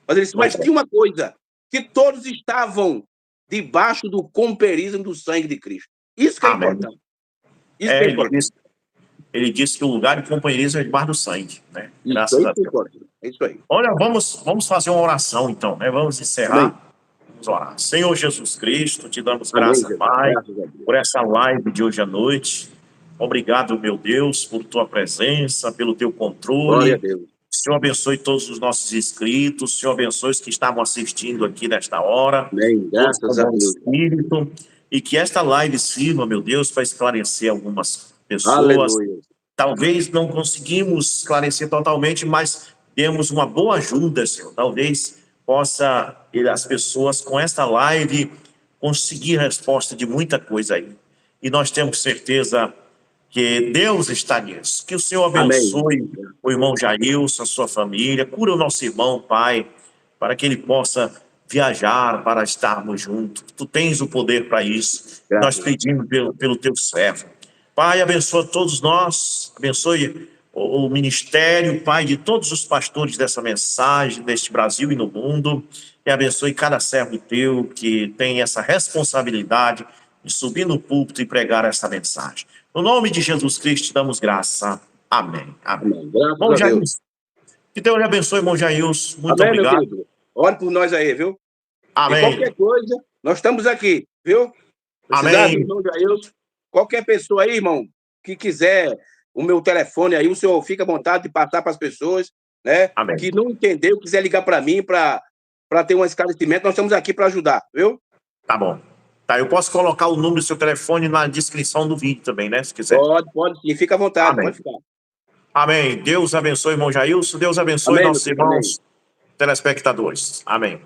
Mas ele disse, Pois mas é. tinha uma coisa, que todos estavam debaixo do companheirismo do sangue de Cristo. Isso que é Amém. importante. Isso que é Ele importante. disse que o lugar de companheirismo é debaixo do sangue, né? Isso, é Graças isso a que é Deus. importante. É isso aí. Olha, vamos fazer uma oração então, né? Vamos Amém. encerrar. Vamos orar. Senhor Jesus Cristo, te damos Amém, graça, Jesus. Pai, Graças a Deus. por essa live de hoje à noite. Obrigado, meu Deus, por tua presença, pelo teu Glória a controle. Deus. O Senhor abençoe todos os nossos inscritos, o Senhor abençoe os que estavam assistindo aqui nesta hora, Amém. todos com Graças a bom Deus. espírito, e que esta live sirva, meu Deus, para esclarecer algumas pessoas. Aleluia. Talvez não conseguimos esclarecer totalmente, mas demos uma boa ajuda, Senhor. Talvez possa as pessoas com esta live conseguir resposta de muita coisa aí. E nós temos certeza que Deus está nisso. Que o Senhor Amém. abençoe o irmão Jailson, a sua família, cura o nosso irmão, Pai, para que ele possa viajar, para estarmos juntos. Tu tens o poder para isso. Nós Graças a Deus. pedimos pelo teu servo. Pai, abençoa todos nós, abençoe o ministério, Pai, de todos os pastores dessa mensagem, deste Brasil e no mundo, e abençoe cada servo teu que tem essa responsabilidade de subir no púlpito e pregar essa mensagem. No nome de Jesus Cristo, te damos graça. Amém. Amém. Amém. Graças Irmão a Deus. Jailson, que Deus lhe abençoe, irmão Jailson. Muito Amém, meu obrigado. querido. Ore por nós aí, viu? E Amém. qualquer coisa, nós estamos aqui, viu? Precisar do Amém. irmão Jailson, qualquer pessoa aí, irmão, que quiser o meu telefone aí, o senhor fica à vontade de passar para as pessoas, né? Amém. Que não entendeu, quiser ligar para mim para ter um esclarecimento, nós estamos aqui para ajudar, viu? Tá bom. Tá, eu posso colocar o número do seu telefone na descrição do vídeo também, né? Se quiser. Pode sim, fica à vontade, Amém. pode ficar. Amém. Deus abençoe, irmão Jailson. Deus abençoe Amém, nossos meu filho, irmãos telespectadores. Amém.